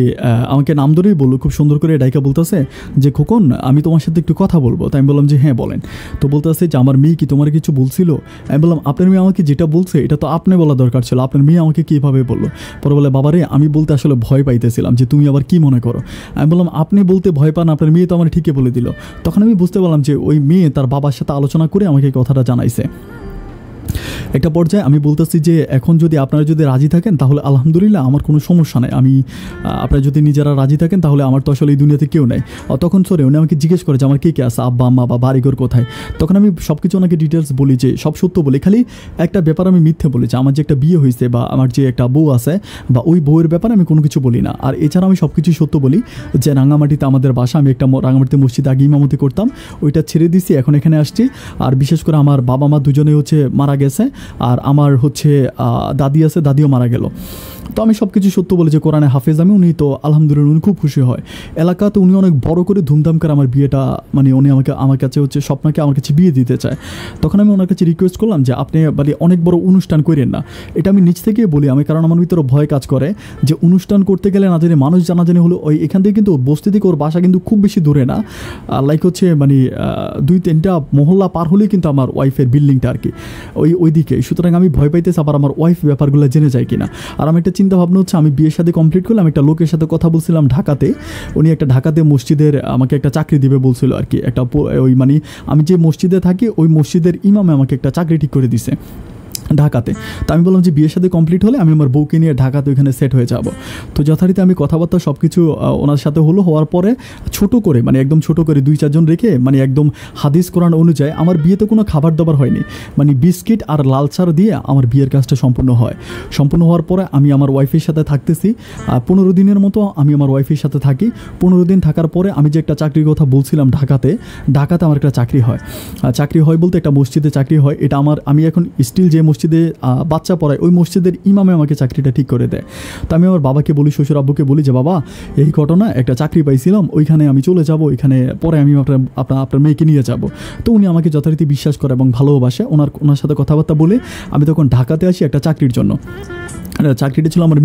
আমাকে নাম ধরেই বললো, খুব সুন্দর করে ডাইকা বলতেছে যে খোকন আমি তোমার সাথে একটু কথা বলবো। তাই আমি বললাম যে হ্যাঁ বলেন। তো বলতেছে যে আমার মেয়ে কি তোমার কিছু বলছিল? আমি বললাম আপনার মেয়ে আমাকে যেটা বলছে এটা তো আপনি বলা দরকার ছিল, আপনার মেয়ে আমাকে কীভাবে বললো? পরে বলে বাবারে আমি বলতে আসলে ভয় পাইতেছিলাম যে তুমি আবার কি মনে করো। আমি বললাম আপনি বলতে ভয় পান, আপনার মেয়ে তো আমার ঠিকই বলে দিল। তখন আমি বুঝতে পারলাম যে ওই মেয়ে তার বাবার সাথে আলোচনা করে আমাকে কথাটা জানাইছে। একটা পর্যায়ে আমি বলতেছি যে এখন যদি আপনারা যদি রাজি থাকেন তাহলে আলহামদুলিল্লাহ আমার কোনো সমস্যা নাই, আমি আপনারা যদি নিজেরা রাজি থাকেন তাহলে আমার তো আসলে এই দুনিয়াতে কেউ নাই। তখন উনি আমাকে জিজ্ঞেস করে যে আমার কে কে আছে, আব্বা আম্মা বা বাড়িঘর কোথায়। তখন আমি সব কিছু ওনাকে ডিটেলস বলি, যে সব সত্য বলি, খালি একটা ব্যাপার আমি মিথ্যে বলি যে আমার যে একটা বিয়ে হয়েছে বা আমার যে একটা বউ আছে বা ওই বউয়ের ব্যাপারে আমি কোনো কিছু বলি না। আর এছাড়া আমি সব কিছু সত্য বলি যে রাঙামাটিতে আমাদের বাসা, আমি একটা রাঙামাটিতে মসজিদে আগে ইমামতি করতাম, ওইটা ছেড়ে দিছি, এখন এখানে আসছি। আর বিশেষ করে আমার বাবা মা দুজনে হচ্ছে মারা গেছে, আর আমার হচ্ছে দাদি আছে, দাদিও মারা গেল। তো আমি সব কিছু সত্য বলে যে কোরআনে হাফেজ আমি, উনি তো আলহামদুলিল্লাহ উনি খুব খুশি হয়। এলাকাতে উনি অনেক বড় করে ধুমধাম করে আমার বিয়েটা, মানে উনি আমার কাছে হচ্ছে স্বপ্নাকে আমার কাছে বিয়ে দিতে চায়। তখন আমি ওনার কাছে রিকোয়েস্ট করলাম যে আপনি মানে অনেক বড় অনুষ্ঠান করেন না, এটা আমি নিজ থেকেই বলি, আমি কারণ আমার ভিতরে ভয় কাজ করে যে অনুষ্ঠান করতে গেলে না জানি মানুষ জানাজানি হলো, ওই এখান থেকে কিন্তু বস্তি থেকে ওর বাসা কিন্তু খুব বেশি দূরে না, লাইক হচ্ছে মানে 2-3টা মহল্লা পার হলেই কিন্তু আমার ওয়াইফের বিল্ডিংটা আর কি ওই দিকে। সুতরাং আমি ভয় পাইতেছি আবার আমার ওয়াইফ ব্যাপারগুলো জেনে যায় কিনা। আর আমি একটা চিন্তা ভাবনা হচ্ছে আমি বিয়ের সাথে কমপ্লিট করলাম, একটা লোকের সাথে কথা বলছিলাম ঢাকাতে, উনি একটা ঢাকাতে মসজিদের আমাকে একটা চাকরি দিবে বলছিল আর কি, একটা ওই মানে আমি যে মসজিদে থাকি ওই মসজিদের ইমামে আমাকে একটা চাকরি ঠিক করে দিছে ঢাকাতে। তো আমি বললাম যে বিয়ের সাথে কমপ্লিট হলে আমি আমার বউকে নিয়ে ঢাকাতে ওইখানে সেট হয়ে যাব। তো যথারীতি আমি কথাবার্তা সব কিছু ওনার সাথে হওয়ার পরে ছোট করে মানে একদম ছোট করে 2-4 জন রেখে মানে একদম হাদিস কোরআন অনুযায়ী আমার বিয়েতে কোনো খাবার দাবার হয়নি, মানে বিস্কিট আর লাল চার দিয়ে আমার বিয়ের কাজটা সম্পূর্ণ হয়। সম্পূর্ণ হওয়ার পরে আমি আমার ওয়াইফের সাথে থাকতেছি 15 দিনের মতো, আমি আমার ওয়াইফের সাথে থাকি। 15 দিন থাকার পরে আমি যে একটা চাকরির কথা বলছিলাম ঢাকাতে আমার একটা চাকরি হয়। চাকরি হয় বলতে একটা মসজিদে চাকরি হয়, এটা আমি এখন স্টিল যে মসজিদে বাচ্চা পড়ায় ওই মসজিদের ইমামে আমাকে চাকরিটা ঠিক করে দেয়। তো আমি আমার বাবাকে বলি, শ্বশুর আব্বুকে বলি যে বাবা এই ঘটনা, একটা চাকরি পাইছিলাম, ওইখানে আমি চলে যাব, ওইখানে পরে আমি আপনার মেয়েকে নিয়ে যাব। তো উনি আমাকে যথারীতি বিশ্বাস করে এবং ভালোবাসে। ওনার সাথে কথাবার্তা বলে আমি তখন ঢাকাতে আসি একটা চাকরির জন্য। চাকরিটা ছিল আমার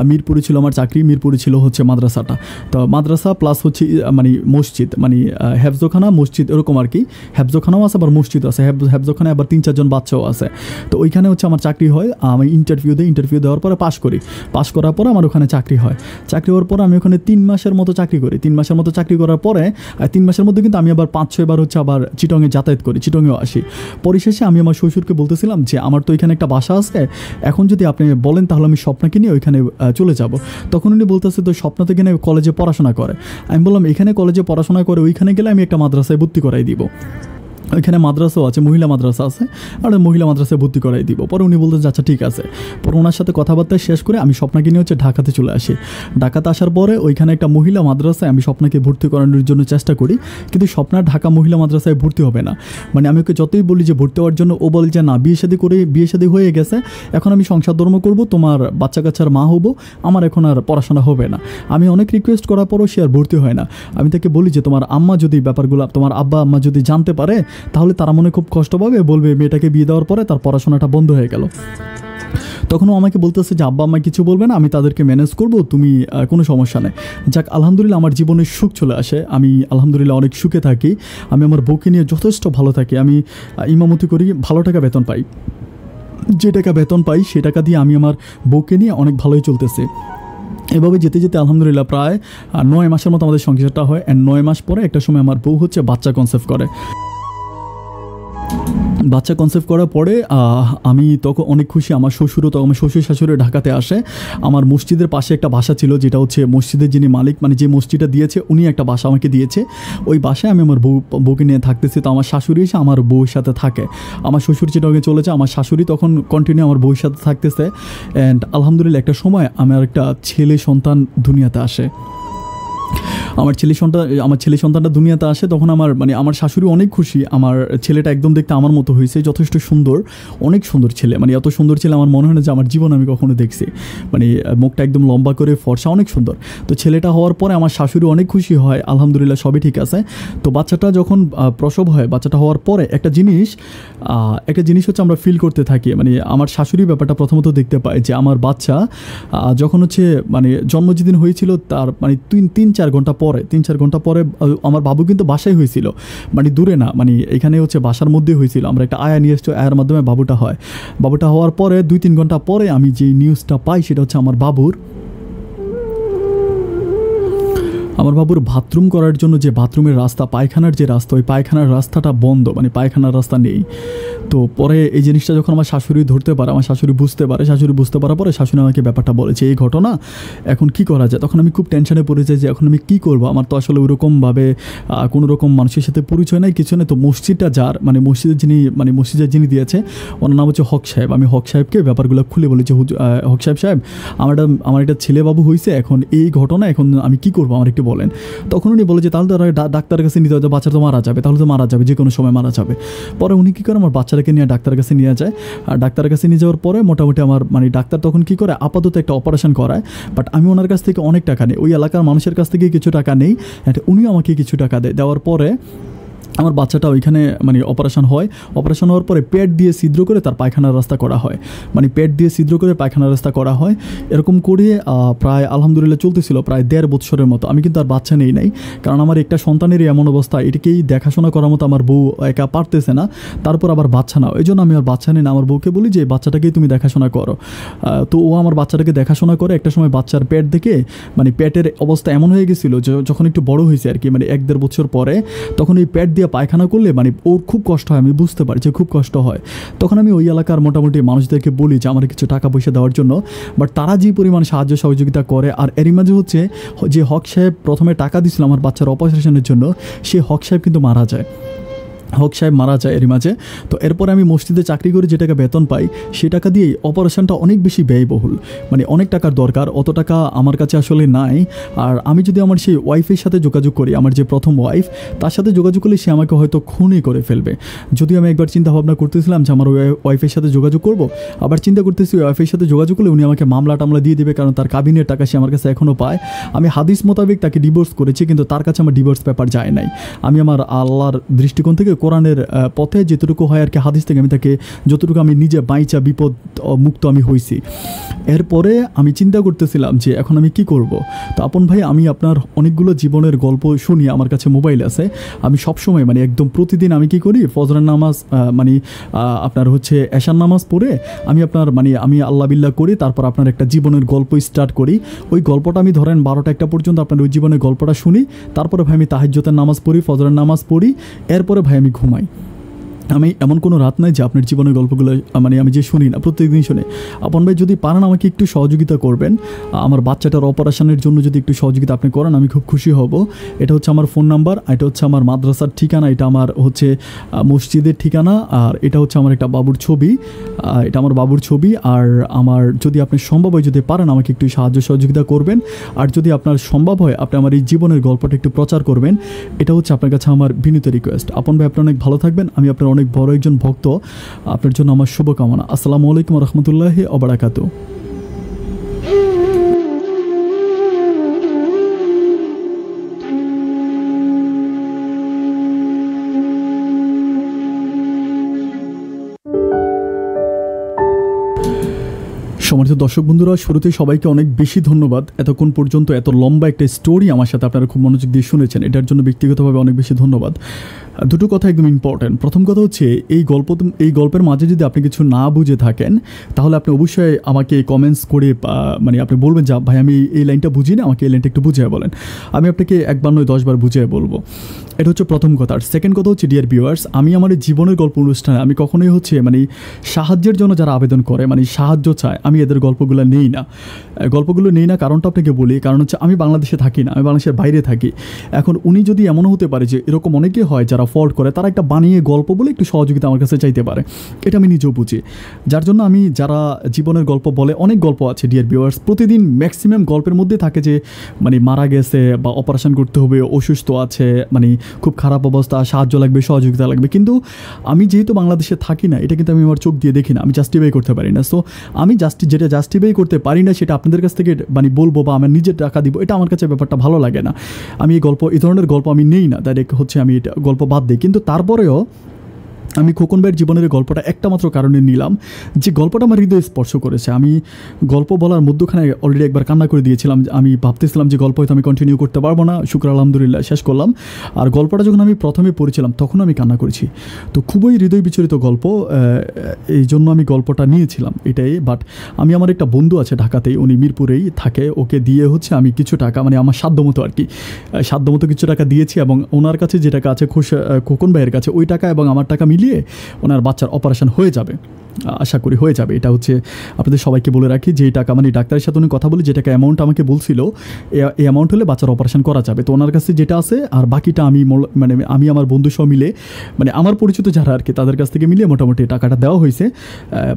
মিরপুরে ছিল আমার চাকরি, মিরপুরে ছিল হচ্ছে মাদ্রাসাটা। তো মাদ্রাসা প্লাস হচ্ছে মানে মসজিদ, মানে হেফজোখানা মসজিদ এরকম আর কি, হেফজোখানাও আছে আবার মসজিদ আছে, হেফজোখানায় আবার 3-4 জন বাচ্চাও আছে। তো ওইখানে হচ্ছে আমার চাকরি হয়, আমি ইন্টারভিউ দেওয়ার পরে পাশ করার পরে আমার ওখানে চাকরি হয়। চাকরি হওয়ার পরে আমি ওখানে 3 মাসের মতো চাকরি করি। 3 মাসের মতো চাকরি করার পরে 3 মাসের মধ্যে কিন্তু আমি আবার 5-6 বার হচ্ছে আবার চিটংয়ে যাতায়াত করি, চিটংয়েও আসি। পরিশেষে আমি আমার শ্বশুরকে বলতেছিলাম যে আমার তো এখানে একটা বাসা আছে, এখন যদি আপনি বলেন তাহলে আমি স্বপ্নাকে নিয়ে ওইখানে চলে যাব। তখন উনি বলতেছে তো স্বপ্ন থেকে কলেজে পড়াশোনা করে। আমি বললাম এখানে কলেজে পড়াশোনা করে ওইখানে গেলে আমি একটা মাদ্রাসায় ভর্তি করাই দিব। ওইখানে মাদ্রাসাও আছে, মহিলা মাদ্রাসা আছে, আর ওই মহিলা মাদ্রাসায় ভর্তি করাই দিব। পরে উনি বলতেন যে আচ্ছা ঠিক আছে। পরে ওনার সাথে কথাবার্তা শেষ করে আমি স্বপ্নাকে নিয়ে হচ্ছে ঢাকাতে চলে আসি। ঢাকাতে আসার পরে ওইখানে একটা মহিলা মাদ্রাসায় আমি স্বপ্নাকে ভর্তি করানোর জন্য চেষ্টা করি, কিন্তু স্বপ্নার ঢাকা মহিলা মাদ্রাসায় ভর্তি হবে না। মানে আমি ওকে যতই বলি যে ভর্তি হওয়ার জন্য, ও বলে যে না, বিয়ে শাদী হয়ে গেছে, এখন আমি সংসার ধর্ম করব, তোমার বাচ্চা কাচ্চার মা হব, আমার এখন আর পড়াশোনা হবে না। আমি অনেক রিকোয়েস্ট করার পরও সে আর ভর্তি হয় না। আমি তাকে বলি যে তোমার আম্মা যদি ব্যাপারগুলো, তোমার আব্বা আম্মা যদি জানতে পারে তাহলে তারা মনে খুব কষ্ট পাবে, বলবে মেয়েটাকে বিয়ে দেওয়ার পরে তার পড়াশোনাটা বন্ধ হয়ে গেল। তখনও আমাকে বলতেছে যে আব্বা আম্মা কিছু বলবে না, আমি তাদেরকে ম্যানেজ করব, তুমি কোনো সমস্যা নেই। যাক, আলহামদুলিল্লাহ আমার জীবনে সুখ চলে আসে, আমি আলহামদুলিল্লাহ অনেক সুখে থাকি। আমি আমার বউকে নিয়ে যথেষ্ট ভালো থাকি। আমি ইমামতি করি, ভালো টাকা বেতন পাই, যে টাকা বেতন পাই সে টাকা দিয়ে আমি আমার বউকে নিয়ে অনেক ভালোই চলতেছে। এভাবে যেতে যেতে আলহামদুলিল্লাহ প্রায় 9 মাসের মতো আমাদের সংসারটা হয়। অ্যান্ড 9 মাস পরে একটা সময় আমার বউ হচ্ছে বাচ্চা কনসেপ্ট করে। বাচ্চা কনসেপ্ট করার পরে আমি তখন অনেক খুশি। আমার শ্বশুরও, তখন আমার শ্বশুর শাশুড়ি ঢাকাতে আসে। আমার মসজিদের পাশে একটা বাসা ছিল, যেটা হচ্ছে মসজিদের যিনি মালিক, মানে যে মসজিদটা দিয়েছে উনি একটা বাসা আমাকে দিয়েছে। ওই বাসায় আমি আমার বউকে নিয়ে থাকতেছি। তো আমার শাশুড়ি এসে আমার বউয়ের সাথে থাকে। আমার শ্বশুর চিটাগংয়ে চলেছে, আমার শাশুড়ি তখন কন্টিনিউ আমার বউয়ের সাথে থাকতেছে। অ্যান্ড আলহামদুলিল্লাহ একটা সময় আমার একটা ছেলে সন্তান দুনিয়াতে আসে। আমার ছেলে সন্তানটা দুনিয়াতে আসে। তখন আমার শাশুড়ি অনেক খুশি। আমার ছেলেটা একদম দেখতে আমার মতো হয়েছে, যথেষ্ট সুন্দর, অনেক সুন্দর ছেলে। মানে এত সুন্দর ছেলে আমার মনে হয় না যে আমার জীবন আমি কখনো দেখছি। মানে মুখটা একদম লম্বা করে, ফর্সা, অনেক সুন্দর। তো ছেলেটা হওয়ার পরে আমার শাশুড়ি অনেক খুশি হয়, আলহামদুলিল্লাহ সবই ঠিক আছে। তো বাচ্চাটা যখন প্রসব হয়, বাচ্চাটা হওয়ার পরে একটা জিনিস হচ্ছে আমরা ফিল করতে থাকি। মানে আমার শাশুড়ি ব্যাপারটা প্রথমত দেখতে পায় যে আমার বাচ্চা যখন হচ্ছে মানে জন্ম যেদিন হয়েছিল তার মানে 3-4 ঘন্টা পরে আমার বাবু কিন্তু বাসায় হয়েছিল, মানে দূরে না, মানে এখানে হচ্ছে বাসার মধ্যে হয়েছিল। আমরা একটা আয়া নিয়ে এসেছি, আয়ার মাধ্যমে বাবুটা হওয়ার পরে 2-3 ঘন্টা পরে আমি যে নিউজটা পাই সেটা হচ্ছে আমার বাবুর বাথরুম করার জন্য যে বাথরুমের রাস্তা, পায়খানার যে রাস্তা, ওই পায়খানার রাস্তাটা বন্ধ, মানে পায়খানার রাস্তা নেই। তো পরে এই জিনিসটা যখন আমার শাশুড়ি ধরতে পারে, আমার শাশুড়ি বুঝতে পারার পরে শাশুড়ি আমাকে ব্যাপারটা বলেছে, এই ঘটনা, এখন কি করা যায়। তখন আমি খুব টেনশনে পড়ে যাই যে এখন আমি কী করবো। আমার তো আসলে ওইরকমভাবে কোনো রকম মানুষের সাথে পরিচয় নাই, কিছু নেই। তো মসজিদটা মসজিদের যিনি দিয়েছে ওনার নাম হচ্ছে হক সাহেব। আমি হক সাহেবকে ব্যাপারগুলো খুলে বলেছি, হক সাহেব আমার একটা ছেলে বাবু হয়েছে, এখন এই ঘটনা, এখন আমি কি করবো, আমার একটু বলেন। তখন উনি বলে যে তাহলে তো ডাক্তারের কাছে নিতে হবে, বাচ্চা তো মারা যাবে, তাহলে তো মারা যাবে, যে কোনো সময় মারা যাবে। পরে উনি কী করে, আমার বাচ্চাটাকে নিয়ে ডাক্তারের কাছে নিয়ে যায়। আর ডাক্তারের কাছে নিয়ে যাওয়ার পরে মোটামুটি আমার ডাক্তার তখন কী করে, আপাতত একটা অপারেশন করায়। বাট আমি ওনার কাছ থেকে অনেক টাকা নেই, ওই এলাকার মানুষের কাছ থেকে কিছু টাকা নেই, উনিও আমাকে কিছু টাকা দেওয়ার পরে আমার বাচ্চাটা ওইখানে অপারেশন হওয়ার পরে পেট দিয়ে ছিদ্র করে তার পায়খানার রাস্তা করা হয়, পায়খানার রাস্তা করা হয়। এরকম করে প্রায় আলহামদুলিল্লাহ চলতেছিল প্রায় 1.5 বছরের মতো। আমি কিন্তু আর বাচ্চা নেই নাই, কারণ আমার একটা সন্তানেরই এমন অবস্থা, এটাকেই দেখাশোনা করার মতো আমার বউ একা পারতেছে না, তারপর আবার বাচ্চা নাও, এই জন্য আমি আর বাচ্চা নেই না। আমার বউকে বলি যে বাচ্চাটাকেই তুমি দেখাশোনা করো। তো ও আমার বাচ্চাটাকে দেখাশোনা করে। একটা সময় বাচ্চার পেট দেখে পেটের অবস্থা এমন হয়ে গেছিলো যে যখন একটু বড় হয়েছে আর কি, 1-1.5 বছর পরে, তখন এই পেট দিয়ে পায়খানা করলে ওর খুব কষ্ট হয়, আমি বুঝতে পারি যে খুব কষ্ট হয়। তখন আমি ওই এলাকার মোটামুটি মানুষদেরকে বলি যে আমার কিছু টাকা পয়সা দেওয়ার জন্য, বাট তারা যে পরিমাণ সাহায্য সহযোগিতা করে। আর এরই মাঝে হচ্ছে যে হক সাহেব প্রথমে টাকা দিয়েছিল আমার বাচ্চার অপারেশনের জন্য, সে হক সাহেব কিন্তু মারা যায় এরই মাঝে। তো এরপরে আমি মসজিদে চাকরি করে যে টাকা বেতন পাই, সে টাকা দিয়েই অপারেশনটা অনেক বেশি ব্যয়বহুল, অনেক টাকার দরকার, অত টাকা আমার কাছে আসলে নাই। আর আমি যদি আমার সেই ওয়াইফের সাথে যোগাযোগ করি, আমার যে প্রথম ওয়াইফ, তার সাথে যোগাযোগ করলে সে আমাকে হয়তো খুনই করে ফেলবে। যদি আমি একবার চিন্তা ভাবনা করতেছিলাম যে আমার ওয়াইফের সাথে যোগাযোগ করব, আবার চিন্তা করতেছি ওয়াইফের সাথে যোগাযোগ করলে উনি আমাকে মামলা টামলা দিয়ে দেবে, কারণ তার কাবিনের টাকা সে আমার কাছে এখনও পায়। আমি হাদিস মোতাবেক তাকে ডিভোর্স করেছি, কিন্তু তার কাছে আমার ডিভোর্স পেপার যায় নাই। আমি আমার আল্লাহর দৃষ্টিকোণ থেকে, কোরআনের পথে যেটুকু হয় আর কি, হাদিস থেকে আমি তাকে যতটুকু আমি নিজে বাইচা বিপদ মুক্ত আমি হয়েছি। এরপরে আমি চিন্তা করতেছিলাম যে এখন আমি কি করব। তো আপন ভাই, আমি আপনার অনেকগুলো জীবনের গল্প শুনি, আমার কাছে মোবাইল আছে। আমি সবসময় একদম প্রতিদিন আমি কি করি, ফজরের নামাজ আপনার হচ্ছে এশার নামাজ পড়ে আমি আমি আল্লাহ বিল্লাহ করি, তারপর আপনার একটা জীবনের গল্প স্টার্ট করি। ওই গল্পটা আমি ধরেন 12টা-1টা পর্যন্ত আপনার ওই জীবনের গল্পটা শুনি। তারপরে ভাই আমি তাহাজ্জুদের নামাজ পড়ি, ফজরের নামাজ পড়ি, এরপরে ভাই আমি ঘুমাই। আমি এমন কোনো রাত নাই যে আপনার জীবনের গল্পগুলো মানে আমি যে শুনি না, প্রত্যেকদিন শুনি। আপন ভাই যদি পারেন আমাকে একটু সহযোগিতা করবেন, আমার বাচ্চাটার অপারেশনের জন্য যদি একটু সহযোগিতা আপনি করেন আমি খুব খুশি হব। এটা হচ্ছে আমার ফোন নাম্বার, এটা হচ্ছে আমার মাদ্রাসার ঠিকানা, এটা আমার হচ্ছে মসজিদের ঠিকানা, আর এটা হচ্ছে আমার একটা বাবুর ছবি, এটা আমার বাবুর ছবি। আর আমার যদি আপনি সম্ভব হয়, যদি পারেন আমাকে একটু সাহায্য সহযোগিতা করবেন, আর যদি আপনার সম্ভব হয় আপনি আমার এই জীবনের গল্পটা একটু প্রচার করবেন। এটা হচ্ছে আপনার কাছে আমার বিনীত রিকোয়েস্ট। আপন ভাই আপনি অনেক ভালো থাকবেন, আমি আপনার অনেক বড় একজন ভক্ত, আপনার জন্য আমার শুভকামনা। আসসালামু আলাইকুম রহমতুল্লাহি ওয়া বারাকাতুহু। সম্মানিত দর্শক বন্ধুরা, শুরুতেই সবাইকে অনেক বেশি ধন্যবাদ। এতক্ষণ পর্যন্ত এত লম্বা একটা স্টোরি আমার সাথে আপনারা খুব মনোযোগ দিয়ে শুনেছেন, এটার জন্য ব্যক্তিগতভাবে অনেক বেশি ধন্যবাদ। দুটো কথা একদম ইম্পর্ট্যান্ট। প্রথম কথা হচ্ছে এই গল্পের মাঝে যদি আপনি কিছু না বুঝে থাকেন তাহলে আপনি অবশ্যই আমাকে কমেন্টস করে মানে আপনি বলবেন যে ভাই আমি এই লাইনটা বুঝি না, আমাকে এই লাইনটা একটু বুঝিয়ে বলেন। আমি আপনাকে একবার নয় 10 বার বুঝিয়ে বলবো। এটা হচ্ছে প্রথম কথা। আর সেকেন্ড কথা হচ্ছে, ডিয়ার ভিউয়ার্স, আমি আমার এই জীবনের গল্প অনুষ্ঠানে আমি কখনোই হচ্ছে মানে সাহায্যের জন্য যারা আবেদন করে মানে সাহায্য চায়, আমি এদের গল্পগুলো নেই না। কারণটা আপনাকে বলি, কারণ হচ্ছে আমি বাংলাদেশে থাকি না, আমি বাংলাদেশের বাইরে থাকি। এখন উনি যদি এমনও হতে পারে যে এরকম অনেকে হয় যারা ফল্ট করে, তারা একটা বানিয়ে গল্প বলে একটু সহযোগিতা আমার কাছে চাইতে পারে, এটা আমি নিজেও বুঝি। যার জন্য আমি যারা জীবনের গল্প বলে, অনেক গল্প আছে ডিয়ার ভিউয়ার্স, প্রতিদিন ম্যাক্সিমাম গল্পের মধ্যে থাকে যে মানে মারা গেছে বা অপারেশন করতে হবে, অসুস্থ আছে, মানে খুব খারাপ অবস্থা, সাহায্য লাগবে, সহযোগিতা লাগবে। কিন্তু আমি যেহেতু বাংলাদেশে থাকি না, এটা কিন্তু আমি আমার চোখ দিয়ে দেখি না, আমি জাস্টিফাই করতে পারি না। সো আমি যেটা জাস্টিফাই করতে পারি না সেটা আপনাদের কাছ থেকে মানে বলবো বা আমার নিজের টাকা দিব, এটা আমার কাছে ব্যাপারটা ভালো লাগে না। আমি এই ধরনের গল্প আমি নেই না, ডাইরেক্ট হচ্ছে আমি এটা গল্প বাদ দিই। কিন্তু তারপরেও আমি খোকন ভাইয়ের জীবনের গল্পটা একটা মাত্র কারণে নিলাম যে গল্পটা আমার হৃদয় স্পর্শ করেছে। আমি গল্প বলার মধ্যখানে অলরেডি একবার কান্না করে দিয়েছিলাম, আমি ভাবতেছিলাম যে গল্প হয়তো আমি কন্টিনিউ করতে পারবো না, শুক্র আলহামদুলিল্লাহ শেষ করলাম। আর গল্পটা যখন আমি প্রথমে পড়েছিলাম তখন আমি কান্না করেছি। তো খুবই হৃদয় বিচলিত গল্প, এই জন্য আমি গল্পটা নিয়েছিলাম এটাই। বাট আমি আমার একটা বন্ধু আছে ঢাকাতেই, উনি মিরপুরেই থাকে, ওকে দিয়ে হচ্ছে আমি কিছু টাকা মানে আমার সাধ্যমতো আর কি, সাধ্যমতো কিছু টাকা দিয়েছি, এবং ওনার কাছে যে টাকা আছে খোকন ভাইয়ের কাছে ওই টাকা এবং আমার টাকা মিলিয়ে ওনার বাচ্চার অপারেশন হয়ে যাবে, আশা করি হয়ে যাবে। এটা হচ্ছে আপনাদের সবাইকে বলে রাখি যে এই টাকা মানে ডাক্তারের সাথে উনি কথা বলে যে টাকা অ্যামাউন্ট আমাকে বলছিল, এই অ্যামাউন্ট হলে বাচ্চার অপারেশন করা যাবে। তো ওনার কাছে যেটা আছে আর বাকিটা আমি আমার বন্ধু সহ মিলে মানে আমার পরিচিত যারা আর কি তাদের কাছ থেকে মিলিয়ে মোটামুটি টাকাটা দেওয়া হয়েছে,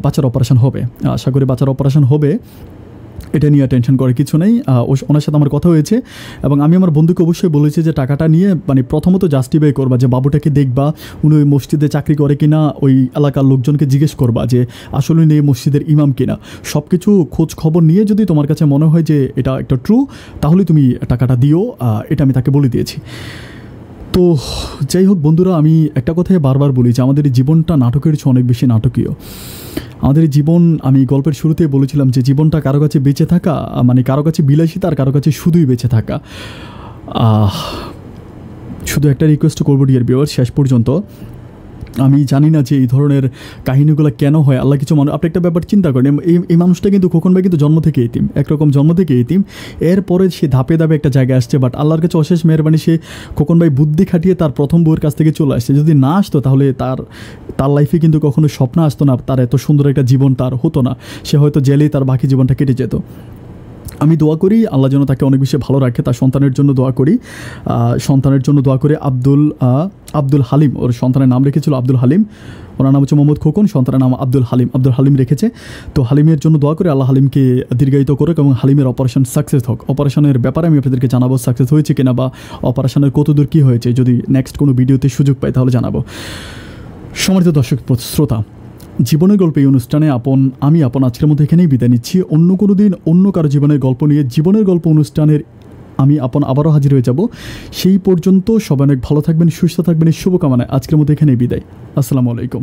বাচ্চার অপারেশন হবে, আশা করি বাচ্চার অপারেশন হবে, এটা নিয়ে টেনশন করে কিছু নেই। ওনার সাথে আমার কথা হয়েছে এবং আমি আমার বন্ধুকে অবশ্যই বলেছি যে টাকাটা নিয়ে মানে প্রথমত জাস্টিফাই করবা যে বাবুটাকে দেখবা উনি ওই মসজিদে চাকরি করে কিনা, ওই এলাকার লোকজনকে জিজ্ঞেস করবা যে আসলে উনি এই মসজিদের ইমাম কিনা, সব কিছু খোঁজ খবর নিয়ে যদি তোমার কাছে মনে হয় যে এটা একটা ট্রু তাহলে তুমি টাকাটা দিও, এটা আমি তাকে বলে দিয়েছি। তো যাই হোক বন্ধুরা, আমি একটা কথাই বারবার বলি যে আমাদের এই জীবনটা নাটকের চেয়ে অনেক বেশি নাটকীয়। আমাদের জীবন, আমি গল্পের শুরুতেই বলেছিলাম যে জীবনটা কারো কাছে বেঁচে থাকা মানে কারো কাছে বিলাসিতা আর কারো কাছে শুধুই বেঁচে থাকা। শুধু একটা রিকোয়েস্ট করবো ডিয়ার ভিউয়ার, শেষ পর্যন্ত আমি জানি না যে এই ধরনের কাহিনীগুলো কেন হয়, আল্লাহ কিছু মানুষ, আপনি একটা ব্যাপার চিন্তা করেন, এই মানুষটা কিন্তু খোকন ভাই কিন্তু জন্ম থেকে এতিম, একরকম জন্ম থেকে এতিম, এরপরে সে ধাপে ধাপে একটা জায়গায় আসছে। বাট আল্লাহর কাছে অশেষ মেহরবানি, সে খোকন ভাই বুদ্ধি খাটিয়ে তার প্রথম বউয়ের কাছ থেকে চলে আসছে। যদি না আসতো তাহলে তার লাইফে কিন্তু কখনো স্বপ্ন আসতো না, তার এত সুন্দর একটা জীবন তার হতো না, সে হয়তো জেলেই তার বাকি জীবনটা কেটে যেত। আমি দোয়া করি আল্লাহ যেন তাকে অনেক বেশি ভালো রাখে, তার সন্তানের জন্য দোয়া করি, আব্দুল হালিম, ওর সন্তানের নাম রেখেছিল আব্দুল হালিম, ওনার নাম হচ্ছে মোহাম্মদ খোকন, সন্তানের নাম আব্দুল হালিম রেখেছে। তো হালিমের জন্য দোয়া করে আল্লাহ হালিমকে দীর্ঘায়িত করুক এবং হালিমের অপারেশন সাকসেস হোক। অপারেশনের ব্যাপারে আমি আপনাদেরকে জানাবো সাকসেস হয়েছে কিনা বা অপারেশনের কতদূর কী হয়েছে, যদি নেক্সট কোনো ভিডিওতে সুযোগ পাই তাহলে জানাবো। সম্মানিত দর্শক শ্রোতা, জীবনের গল্প এই অনুষ্ঠানে আমি আজকের মধ্যে এখানেই বিদায় নিচ্ছি। অন্য কোনো দিন অন্য কারো জীবনের গল্প নিয়ে জীবনের গল্প অনুষ্ঠানের আমি আবারও হাজির হয়ে যাব। সেই পর্যন্ত সবাই অনেক ভালো থাকবেন, সুস্থ থাকবেন, এই শুভকামনায় আজকের মধ্যে এখানেই বিদায়। আসসালামু আলাইকুম।